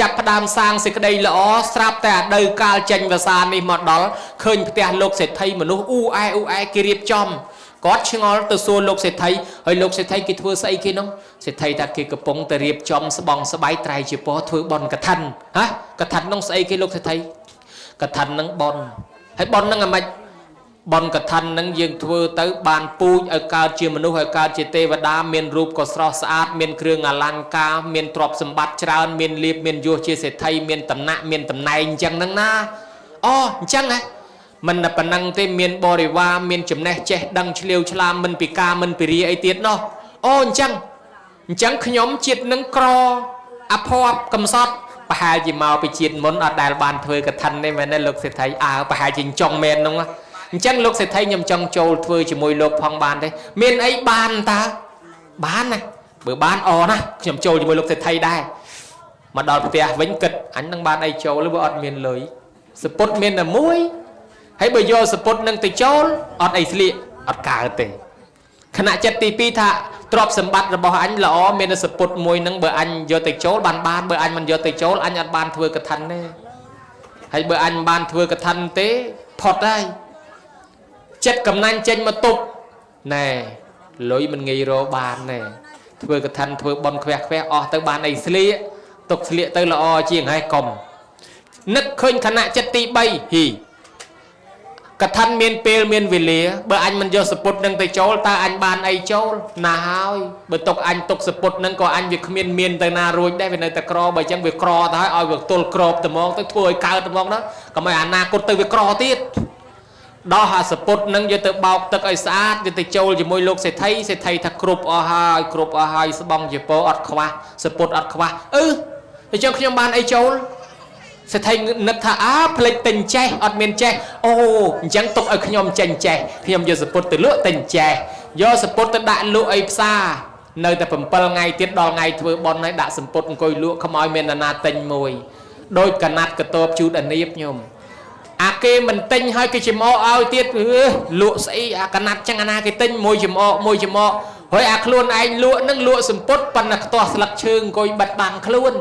ចាប់ផ្ដើមសាងសេចក្តីល្អស្រាប់តែអដីកាលចេញភាសានេះមកដល់ឃើញផ្ទះលោកសេដ្ឋីមនុស្សអ៊ូអែគេរៀបចំគាត់ឆ្ងល់ទៅសួរលោកសេដ្ឋីហើយលោកសេដ្ឋីគេធ្វើស្អីគេនោះសេដ្ឋីថាគេកំពុងតែរៀបចំស្បង់ស្បៃត្រៃជាពណ៌ធ្វើបន់កឋិនហ៎កឋិននោះស្អីគេលោកសេដ្ឋីកឋិននឹងបន់ហើយបន់នឹងអាម៉េចបន់កឋិននឹងយើងធ្វើទៅបានពូជឲ្យកើតជាមនុស្សឲ្យកើតជាទេវតាមានរូបក៏ស្រស់ស្អាតមានគ្រឿងអលង្ការមានទ្រព្យសម្បត្តិច្រើនមានលៀបមានយសជាសេដ្ឋីមានតំណែងមានតំណែងអញ្ចឹងហ្នឹងណាអូអញ្ចឹងហ៎មិនតែប៉ុណ្ណឹងទេមានបរិវារមានចំណេះចេះដឹងឆ្លៀវឆ្លាមមិនពិការមិនពិរីអីទៀតណោះអូអញ្ចឹងខ្ញុំជាតិនឹងក្រអភ័ព្វកំសត់ប្រហែលជាមកពីជាតិមុនអត់ដែលបានធ្វើកឋិនទេមែនទេលោកសេដ្ឋីប្រហែលជាចង់មែនហ្នឹងអញ្ចឹងលោកសេដ្ឋីខ្ញុំចង់ចូលធ្វើជាមួយលោកផងបានទេមានអីបានតើបានណាបើបានអណាខ្ញុំចូលជាមួយលោកសេដ្ឋីដែរមកដល់ផ្ទះវិញគិតអញនឹងបានអីចូលឬបើអត់មានលុយសពុតមានតែមួយហើយបើយកសពុតនឹងទៅចូលអត់អីស្លៀកអត់កើតទេខណៈចិត្តទី2ថាទ្រព្យសម្បត្តិរបស់អញល្អមានសពុតមួយនឹងបើអញយកទៅចូលបានបើអញមិនយកទៅចូលអញអត់បានធ្វើកឋិនទេហើយបើអញមិនបានធ្វើកឋិនទេផុតហើយចិត្តកំណាញ់ចេញមកទប់ណែលុយមិនងាយរកបានទេធ្វើកឋិនធ្វើបន់ខ្វះអស់ទៅបានអីស្លៀកទុកស្លៀកទៅល្អជាងហើយកុំនឹកឃើញខណៈចិត្តទី3ហ៊ីកឋិនមានពេលមានវេលាបើអញមិនយកសពុតនឹងទៅចូលតើអញបានអីចូលណាហើយបើទុកអញទុកសពុតនឹងក៏អញវាគ្មានទៅណារួចដែរវានៅតែក្របើអញ្ចឹងវាក្រទៅហើយឲ្យវាទល់ក្របត្មងទៅធ្វើឲ្យកើតត្មងណាកុំឲ្យអនាគតទៅវាក្រទៀត đó hà sập bột nâng vô từ bao tật ấy sát vô từ châu chỉ môi lục sẽ thấy thật cướp ở hai bong chỉ po ọt khoa sập bột ọt khoa thì cho khi ban ấy châu sẽ thấy nực thả plek tình che ọt miền che chẳng tục ở khi chành che khi vô sập bột từ lụa tình che do sập bột từ đại lụa ấy xa nơi ta phẩm pal ngày tiết đo ngày thưa bon này đã sập bột coi lụa không ai miền na tình mùi đôi cả nát cả tôm chút anh nếp nhom kê mình tinh hơi cái chim o ao tiết lụa sĩ cả nát chẳng anh cái tinh môi chim o hỏi luôn anh lụa sầm pốt pan là to sặc trương coi bật bằng luôn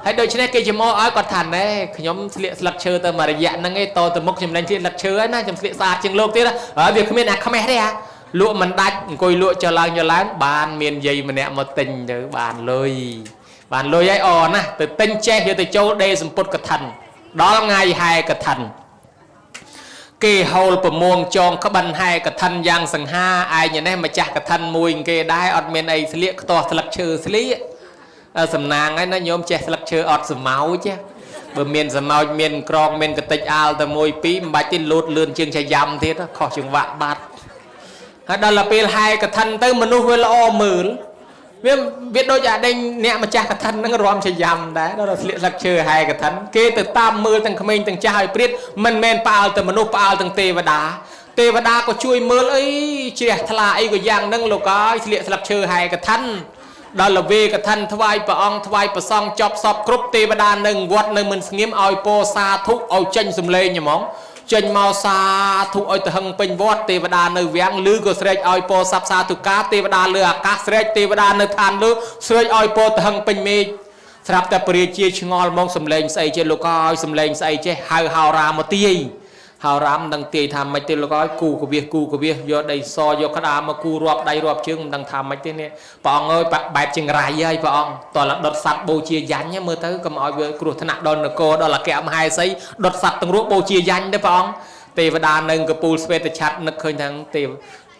hay đôi chân cái chim o ao còn thản đấy nhóm liệt sặc trương từ mà dạng năng nghe to từ mốc chim lên trên sặc trương ấy na chim liệt sạt chừng lô tiết đó ở việc không không đấy à lụa mình đạch coi lụa cho láng bàn miền dây mà nè một tình từ bàn lôi ấy nè từ tinh che từ châu đây sầm pốt cả thành đó là ngày hai cả thành kê hầu bờ muông tròn các bàn hai cả thành giang sừng ha ai nhà này mà chặt cả thành mùi kê đai ọt miền này sliệt to sliệt chư sliệt sầm nàng ấy nó nhôm che sliệt chư ọt sầm máu chứ bờ miền sầm máu miền krong miền cái tịch ao từ mùi pí bạch tin lụt lươn chương chạy dầm thế đó khó chừng vạ bát đó là pê hai cả thành tới mình nuôi lo mừ biết đôi giả đây nè mà cha cả thân nó ròm chạy dầm đấy đó là liệt chơi hai cả thân kê từ tam mưa từng khmênh từng cha hai biết mình men pal từ mình nô pal từng tê và đá có chui mưa ấy chia thà ấy của giang nâng lục có liệt chơi hai cả thân đó là về cả thân thvai bà song chọc sọp cướp tê và đá nâng quật nâng mình nghiêm oi po sa thúc oi chân sum lên nhỉ móng chân mau xa thu oi từ hằng pin vót tê và đa nơi viang lư của srei oi po sắp xa thu cá tê và đa lừa cá srei tê và đa nơi than lư srei oi po từ hằng pin mi sắp ta bria chia ngol mong sầm lên say trên lô coi sầm lên say che hào ra một tia hào ram đằng tia tham mấy tia lô coi cu của việc do đây so do khá mà cu rọp đây rọp chương đằng tham mấy tia này bọn ơi bẹp chừng rai ơi bọn toàn là đợt sạt bô chia dán nhé mơ tới cầm oi với cột thân nặng đòn cô đó là kẹm hai sấy đợt sạt từng ruộng bô chia dán đấy bọn tê và đàn nâng cái pool space chat nực khơi thằng tê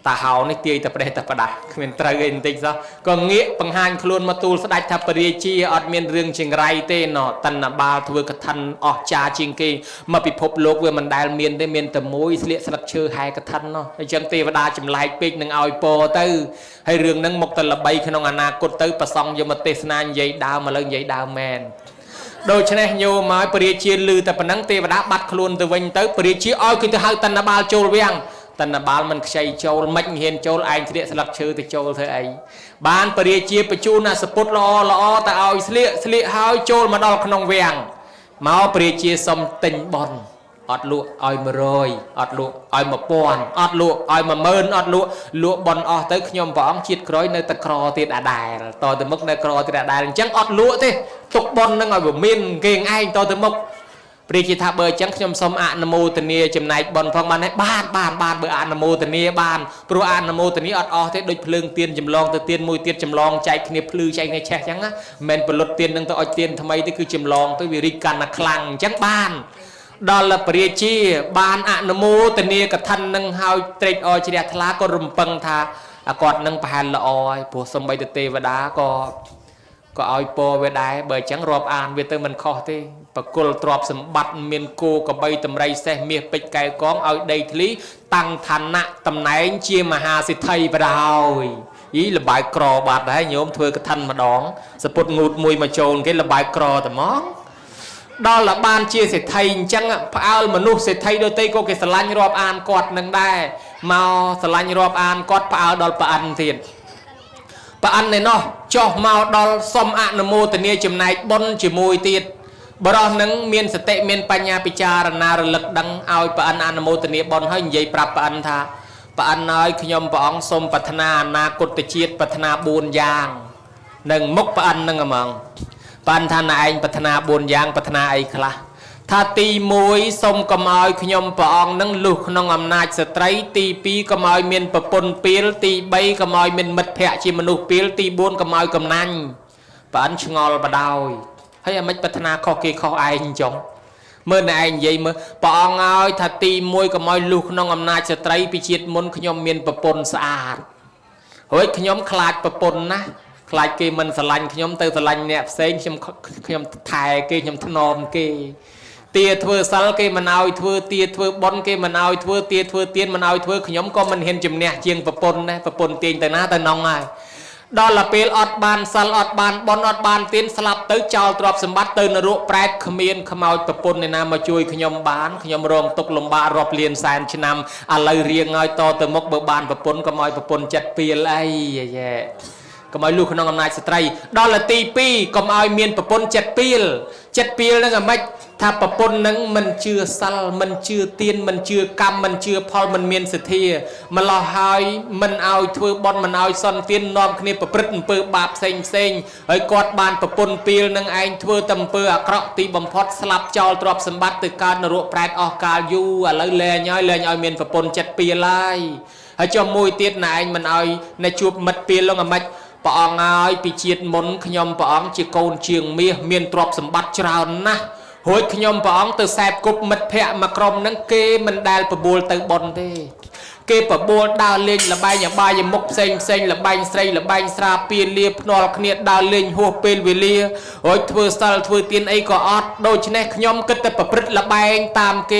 ta hào này tê tập đây tập đá mình trai gần tinh sao còn nghĩa bằng hàng luôn mà tool sẽ tháp bơi chi ở miền rừng chừng rai tê nọ tần là ba thưa cái thân ở cha chừng kia mà bị phốp lốp với mình đài miền đây miền tầm mối liệt sạch chơi hai cái thân nó chân tê và đa chấm lại pin nâng ao po tư hay rừng nâng một tần là bay khi nó ngàn cột tư và xong vô mà tê nan giấy đào mà lên giấy đào men đôi chân này nhiều mà bơi chi lư tập nắng tê và đá bắt luôn từ vinh tới bơi chi oi cứ từ hai tần là ba châu viang tần là ba mình xây châu mạnh hiền châu anh thì sẽ lập chơi từ châu thế ấy ban bơi chi bơi chu na sport lo ta oi sliệt hai châu mà đo khung viang máu bơi chi xong tình bòn ọt lụa oi mà rồi ọt lụa oi mà pòn ọt lụa oi mà mơn ọt lụa bòn ọt tới nhom võng chiết cối nơi ta cro thì đã đài to từ mức nơi cro thì đã đài chẳng ọt lụa thế tục bòn nó ngồi của miền kênh anh to từ mức bây giờ thà bơi chẳng nhom xóm an mô tần nia chấm này bòn phong ban ấy ban bơi an mô tần nia ban pro an mô tần nia ọt thế đôi phượng tiên chấm long từ tiên môi tiên chấm long chạy kia phư chạy này che chẳng á men bờ lót tiên nâng tới ọt tiên tham mấy tới cứ chấm long tới vì ri can là khlang chẳng ban đó là bria chi ban an mô tần nia cả thân nâng hao trịch oi chỉ đẹp thà có rùm păng thà còn nâng bàn là oi bộ sông bay tê và đá có oi po về đáy bởi chẳng rộp an về tới mình khó thế và cô trọp sầm bát miền cô có bay tầm ray xe miệt bịch cái con oi đây lý tăng thành nặng tầm này anh chia mà hà sẽ thay vào đào ý là bài cò bạt đấy nhóm thuê cái thân mà đón sport ngụt mùi mà trồn cái là bài cò tầm món đó là ban chia sẽ thay chẳng phải mà nu sẽ thay đôi tay cô cái slang rộp an quạt nâng đai mau slang rộp an quạt phải đó là ăn thiệt bà ăn này nó cho màu đo xóm an mô tần nia chùm này bon chỉ mùi tiệt bà đó nâng miền sẽ tệ miền Panya Picha na lực đăng ao bà ăn mô tần nia bon hơi vậy bà ăn tha bà ăn nói khi nhom bà ông xôm bà thana na cột tê chiết bà thana buồn giang nâng mốc bà ăn nâng mong bà ăn thà này bà thana buồn giang bà thana ấy khla tha ti mùi xôm cầm oi khi nhom bà ông nâng lục nông âm nai sẽ trái ti pi cầm oi miền bà pôn piel ti bay cầm oi miền mật phẹ chi mà nụ piel ti buôn cầm oi cầm nanh bà ăn ngol bà đau hay mấy bà thana khó kia khó ai chồng mơ này anh vậy mơ bà ông ơi tha ti mùi cầm oi lục nông âm nai sẽ trái pi chiết môn khi nhom miền bà pôn sạch hối khi nhom khlat bà pôn na khlat kia mình sờ lạnh khi nhom từ sờ lạnh nè xem khi nhom thải kia nhom thnom kia tia thưa sal kê mình ao thưa tia thưa bon kê mình ao thưa tia thưa tiên mình ao thưa nhóm có mình hiện chùm nè chiêng vật pôn tiền từ ná từ nông ai đó là pil ọt ban sal ọt ban bon ọt ban tiên slap tới chào trọp sầm bắt từ nở ruộng prẹt khmien khmao vật pôn này nam mà chui nhóm bán nhóm rong tục lồng ba rọp liền sàn chân nam à lời riêng ngay to từ mốc bờ ban vật pôn khmao vật pôn chặt pil ai vậyก็ไม่รู้ขนมนายสตรีดอลลาร์ตีปีก็ไม่เอาเมียนปะปน7 ปีนั่นก็ไม่ถ้าปะปนนั้นมันเชื่อซัลมันเชื่อเตียนมันเชื่อกรรมมันเชื่อพอมันเมียนสิทธิมันรอหายมันเอาทั่วบอลมันเอาซอนเตียนนอมคณีประพฤติเปิดบาปเซ็งไอ้กอดบานปะปนปีนั่งไอ้ทั่วตำเปิดเคราะห์ตีบำพดสลับจอลตรอบสมบัติตึกการนรกแปรออกกาลยูอะไรเลยย้อยเอาเมียนปะปน7 ปีไล่ไอ้เจ้ามวยเตียนนายมันเอาในจูบมัดปีแล้วก็ไม่ปองไอ้ปีเจียดมนขยมปองจีโกนเชียงเมียนตรอบสมบัติจราวนะหอยขยมปองตัวแสบกุบมัดเพะมากรมนั่งเกมันได้ประบูลตัวบนเด้เกประบูลดาวเล่นละใบอย่างใบอย่างมุกเซ็งละใบใส่ละใบสราเปียเลียพนอลเนียดาวเล่นหัวเป็นเวลีหอยทัวสตาร์ทัวเตียนไอ้ก็อดโดยชนะขยมก็แต่ประพฤติละใบตามเก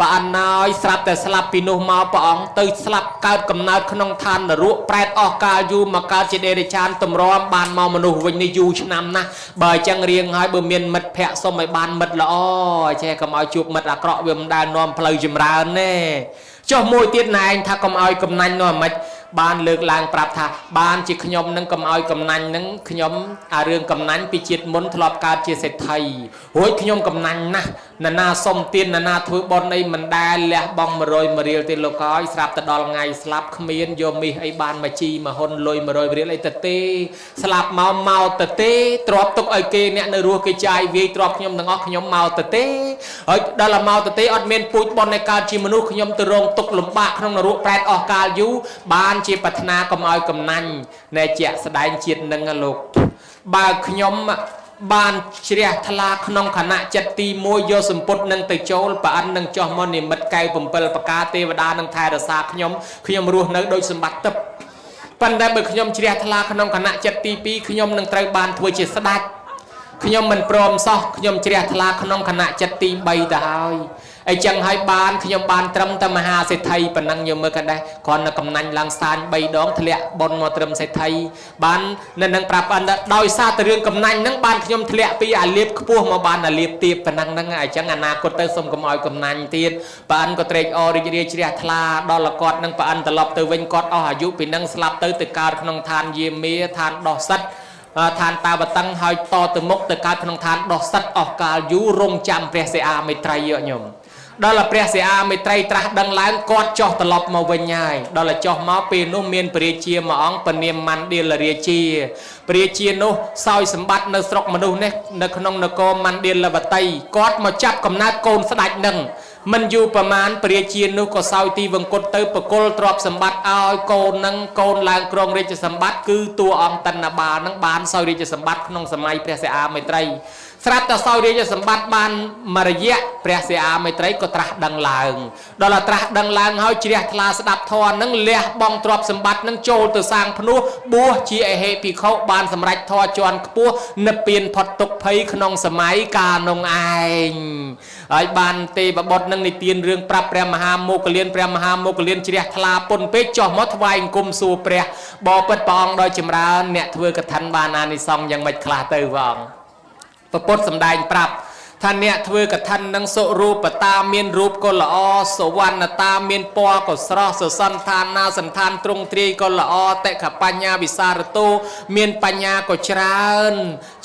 ปานน้อยสลับแต่สลับปีนุมาปองตื่นสลับการกำนัดขนมทานนรุแปรออกกายูมาการเจเดริชานตมร้อมบานมอมนุวันนี้ยูชนำนะใบจังเรียงให้เบื่อเมียนมัดแพะสมัยบานมัดละอ้อแช่กำเอาจูบมัดอะเกราะเวียมดานอมพลายจิมรานเน่เจ้ามวยเตี้ยนายถ้ากำเอากำนันนอมมัดบ้านเลิกลางปรับท่าบ้านจิขยมนั่งกำเอากำนันนั่งขยมเรื่องกำนันปีจิตมนทลอบการเจเสไทยโหยขยมกำนันนะนาส้มเตียนนาถือบอลในมันได้แหละบองมาโรยมาเรียวเตียนโลกอยสลับตะดอลไงสลับขมิ้นโยมีไอ้บ้านมาจีมาฮนลอยมาโรยเรียวไอ้ตะเต้สลับเมาตะเต้ตรอบตกไอ้เกเนี่ยในรัวเกจายวีตรอบขยมตั้งออกขยมเมาตะเต้เฮ้ยดอลเมาตะเต้อดเมนปุยบอลในการจีมนุษย์ขยมตะรงตกหลุมบากขนมนรุแปรออกกาลยูบ้านจีปัฒนากำเอากำนันในเจ้าแสดงจิตนังลูกบาขยมบ้านเชียทลาขนมขณะจัดตีมวยโยสมปุตนังเตโจลปานนังจอมอนิมัดไก่ปุ่มเปลปากาเทวดานังไทยรสาขยมรู้นักโดยสมบัติตับปันได้เบิกขยมเชียทลาขนมขณะจัดตีปีขยมนังไตรบานถวยเจษฎาขยมมันพร้อมซอกขยมเชียทลาขนมขณะจัดตีใบดาวไอ้จังให้บานขยมบานตรมตมหาเศรษฐีปนังยมเมื่อกันได้ก่อนกำนันลังสานใบดองทะเลบนมาตรมเศรษฐีบานนั่นนังปรับอันดอยซาตะเรื่องกำนันนั่งบานขยมทะเลปีอาเลียบขพัวมาบานอาเลียบตีปนังนั่งไอ้จังอนาคตเตอร์สมกำออยกำนันตีปานก็เตรกอริเรียเชียทลาดอลกอดนั่งปานตลบเตอร์เวงกอดอายุปีนั่งสลับเตอร์ตึกการขนมทานเยี่ยมเมียทานดอกสัตทานตาบตังหอยต่อตึมกตึกการขนมทานดอกสัตออกกาลยุรงจำเปรียเสียไม่ไตรเยอะยมดอลลาร์เปรียเสียไม่ไตรตรัสดังล้างกอดจ่อตลบมาวันใหญ่ดอลลาร์จ่อมาเป็นนุ่มเมียนเปรียเชียมาอ่องปนียมมันเดียลเรียเชียเปรียเชียนุซอยสมบัติในสระมนุษย์เนี่ยในขนมนกมันเดียลบัตไตกอดมาจับกำนัดโกนสดัดหนึ่งมันอยู่ประมาณเปรียเชียนุก็ซอยตีวังกดเตอร์ประกลตรอบสมบัติเอาโกนนังโกนลางกรองเรียจสมบัติคือตัวอ่องตันนาบานังบานซอยเรียจสมบัติขนมสมัยเปรียเสียไม่ไตรสระตะซอยเรียจสมบัติบานมารยะเปรียเสียไม่ไตรก็ตรัสดังลางดอลลาร์ตรัสดังลางเฮาเชียทลาสดับทอนนังเลี้ยบองตรอบสมบัตินังโจตัวสร้างพนุบัวจีไอเฮปีเขาบานสำรัจทอจวนปัวนเปลี่ยนพอดตกภัยขนมสมัยกาลงไอไอ้บานเตบดนังในเตียนเรื่องปรับเปรมหาโมกเลียนเปรมหาโมกเลียนเชียทลาปนเปจ่อมอทวายกุมสูเปรบอเปิดปองโดยจำราเนี่ยเถื่อกระทันบานานิซองยังไม่คลาเตอร์วองประปดสำได้ปรับท่านเนี่ยเถื่อกับท่านนังโสรูปตาเมียนรูปก็ละอสวรรณตาเมียนปอก็สระสสันทานนาสันทานตรงตรีก็ละอแต่ขปัญญาวิสารโตเมียนปัญญาก็ชราญ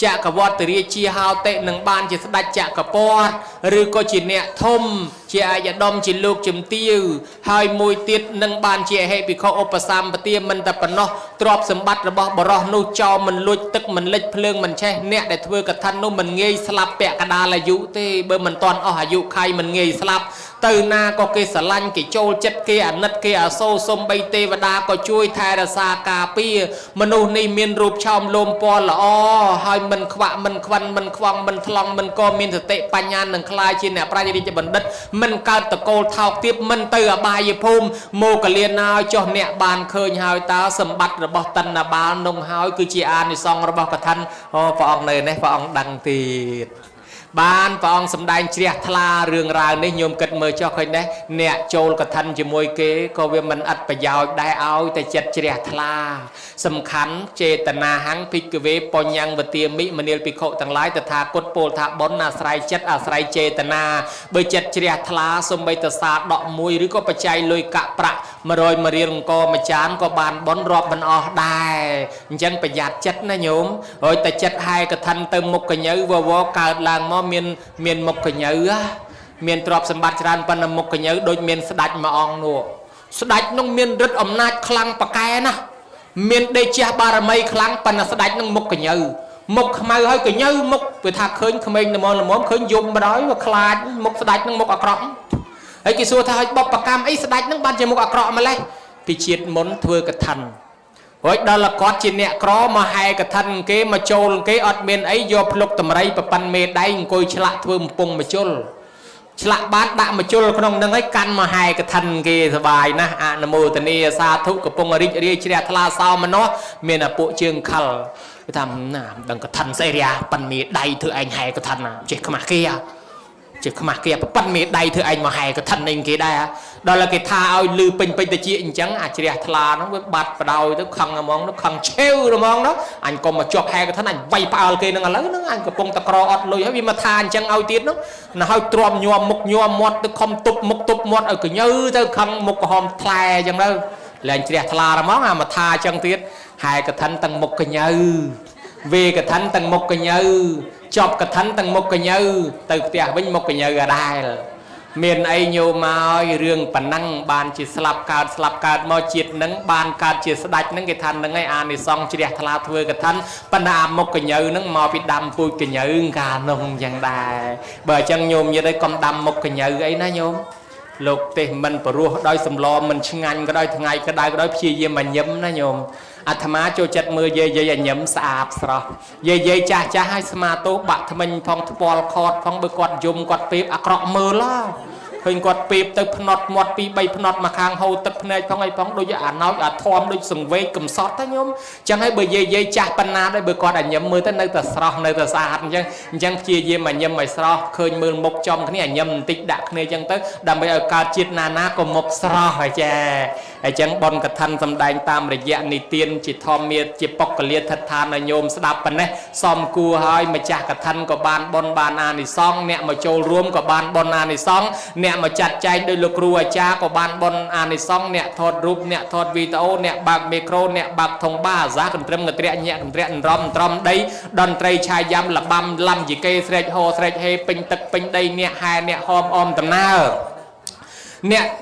จะกวัตเรียชีฮาวเตะหนึ่งบานจะสดัดจะกระปอดหรือก็จิเนี่ยทมเจียยาดมจิลูกจิมติวให้มวยติดหนึ่งบานเจียให้ปีเขาอุปสามปฏิมันแต่ปนอตรอบสมบัติระบบบรอนูจอมันลุยตึกมันเล็ดเพลิงมันแช่เนี่ยแต่เถื่อกับท่านนู้มันเงยสลับแปะกระดาลยุเตเบอร์มันตอนอายุใครมันเงยสลับตื่นนาก็เกสลันกิโจจัดเกอนัดเกอโซสมใบเทวดาก็ช่วยไทยราซากาปีมนุษย์ในเมียนรูปชอมลมปอละอ้อให้มันขวะมันควันมันควงมันทลองมันก็มีสติปัญญาหนึ่งคลายชินเนี่ยปราญญาจะบันดัดมันการตะโกนเท่าเทียบมันเตือบายภูมิโมกเลียนนาจอเนี่ยบานเคยหายตาสมบัติระบบตันนาบานนงหายคือจีอาในซองระบบกระทันพอองเลยนะพอองดังตีด ban phong sầm đai chia thla rương rào ní nhôm kịch mơ cho khơi đấy nè châu cả thân chỉ môi kế có việc mình ắt phải giàu đai áo tại chật chia thla sầm khánh chê tận na hăng phi cứ về pon nhang và tiêm mỹ mình đi khổ tầng lái từ thà cốt pol thà bón na sài chất sài chê tận na bởi chật chia thla sum bay từ xa đọ mùi rứa có bạch chay lôi cạ prạ mà rồi mà riêng co mà chán có bàn bón rọp mình đai chân phải giặt chất na nhôm rồi tại chật hai cái thân từ một cái nhớ vô cả làng mò miền một cái nhớ miền trọp sầm bát tràn pan một cái nhớ đôi miền sạch mà ong nụ sạch nông miền rất ẩm nát khăng bạc cái na miền đây chia ba mây khăng pan sạch nông một cái nhớ một mai hơi cái nhớ một về thà khơi không mình là món khơi dùng mà đói và khai một sạch nông một ở cọng ấy cái xua thay bọc bạc cam ấy sạch nông ban chỉ một ở cọng mà lấy thì triệt món thưa cái thành rồi đó là có chuyện nè có mà hai cái thân cái mà trôn cái ọt miền ấy do lục tầm rây và pan mê đây coi chạ thơm pung mà trôn chạ bát đạm mà trôn không nâng ấy căn mà hai cái thân kia bài na nam mô tần ni sa thúc của pung ri ri chia thla sao mà nó miền là bộ trường khal cái thằng nào đằng cái thân xây ra pan mê đây thưa anh hai cái thân à chỉ không mà kia chỉ không mà kia pan mê đây thưa anh mà hai cái thân anh kia đây à đó là cái tha ao lư pin pin tự chuyện chẳng chỉ là thla nó với bát vào đầu nó khăng mong nó khăng treo rồi mong đó anh còn mà chọc hai cái thân anh vay bao kia nó lớn nó anh còn pong tạc rọt lùi vì mà tha chẳng ao tiết nó hơi trộm nhom mọt nó không tụp mọt ở cái nhớ tới khăng một cái hòm thla chẳng đâu là anh chỉ là thla là món mà tha chẳng tiết hai cái thân tầng một cái nhớ về cái thân tầng một cái nhớ chọc cái thân tầng một cái nhớ từ tiệt với một cái nhớ ở đây miền ấy nhiều mà riêng bản năng bàn chỉ slap card mà triệt nắng bàn card chỉ sạch nắng cái thân nắng ấy an thì xong chỉ đẹp thà thưa cái thân bản nam một cái nhớ nắng mò bị đâm pui cái nhớ cả nông chẳng đài bởi chân nhôm như đây còn đâm một cái nhớ ấy nó nhôm lục thì mình phải rùa đôi sầm lo mình chưng anh cái đôi thằng ngày cái đôi chia gì mà nhấm nó nhôm thầm á cho chặt mưa dây nhấm sạp rồi dây cha hai sma tô bạc thầm mình phong ball court phong bơi quạt dùng quạt pip cọ mưa lo hình quạt pip tới phật mọt pi bay phật mà khang hầu tập này phong ấy phong đôi giờ nói thom đôi sừng vây cầm sót thế nhôm chẳng hay bởi dây cha panna đây bởi quạt nhấm mưa tới nơi tờ sro nơi tờ sạt chẳng chia dây mà nhấm mày sro khơi mưa một trong cái này nhấm tịch đặc này chẳng tới đầm bây giờ cao chiết na có một sro hỏi cha chẳng bon cái thân tầm đai tam để dạng này tiên chỉ thom miệt chỉ bọc cái liệt thật than là nhôm đạp phần này xóm cua hơi mà chặt cái thân của ban bon ban an thì xong nè mà trâu rôm của ban bon an thì xong nè mà chặt chay đôi lục rùa cha của ban bon an thì xong nè thọt rúp nè thọt video nè bạc micro nè bạc thông ba giá cần trâm người trẻ nhẹ cần trẻ rom đây đòn tray chai giam là băm làm gì cây srek ho srek he pin tật pin đây nè hai nè om tầm nào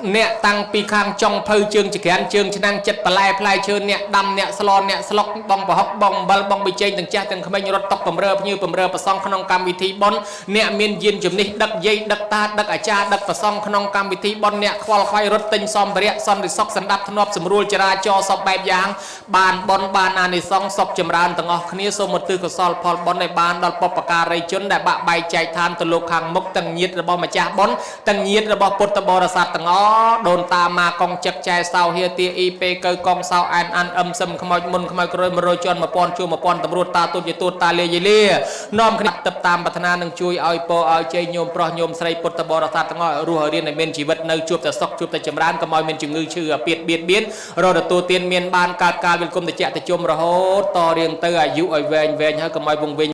nè tăng pi khang trong phơi chương chỉ kén chương chỉ năng chật play chương nè đâm nè salon nè slok bong bò hóc bong bal bong bị chơi từng cha từng không bao rốt tóc bầm rơ và song khăn cam vị thi bon nè miên diên chùm ní đắc dây đắc ta đắc cha đắc và song khăn cam vị thi bon nè khoal khoai rốt tinh xóm bẹt son để sóc sắn đắp thân nộp sầm ruồi chả cho sọc bẹp giang bàn bon bàn an để song sọc chầm ran từng ngọc khné số một tư của sol pol bonในbàn đòn popปากกาไรchốn đại bạ bay chạy than từ lục hàng mốc từng nhiệt rồi bao mà cha bon từng nhiệt rồi bao put bò sát từng ó đồn ta mà con chặt chai sau hia tia ip cơ con sau an âm sâm không ai môn không ai rồi mà rồi chọn mà pon chua mà pon tầm ruột ta tuột tuột ta lia nom khné tập tam bát na nâng chui ao po ao chơi nhôm pro nhôm sấy put bò sát từng ó rùa riêng này miền chỉ vật nơi chuộtแต่sọc chuộtแต่chầm ranก็มอยmiền chừng ngưชื่อเปียดbiến rồi đượcตัวtiên miền banการเป็นกลมแต่แจกแต่จมระโหต่อเรียงเตออายุไอเวงให้ก็มอยวงเวง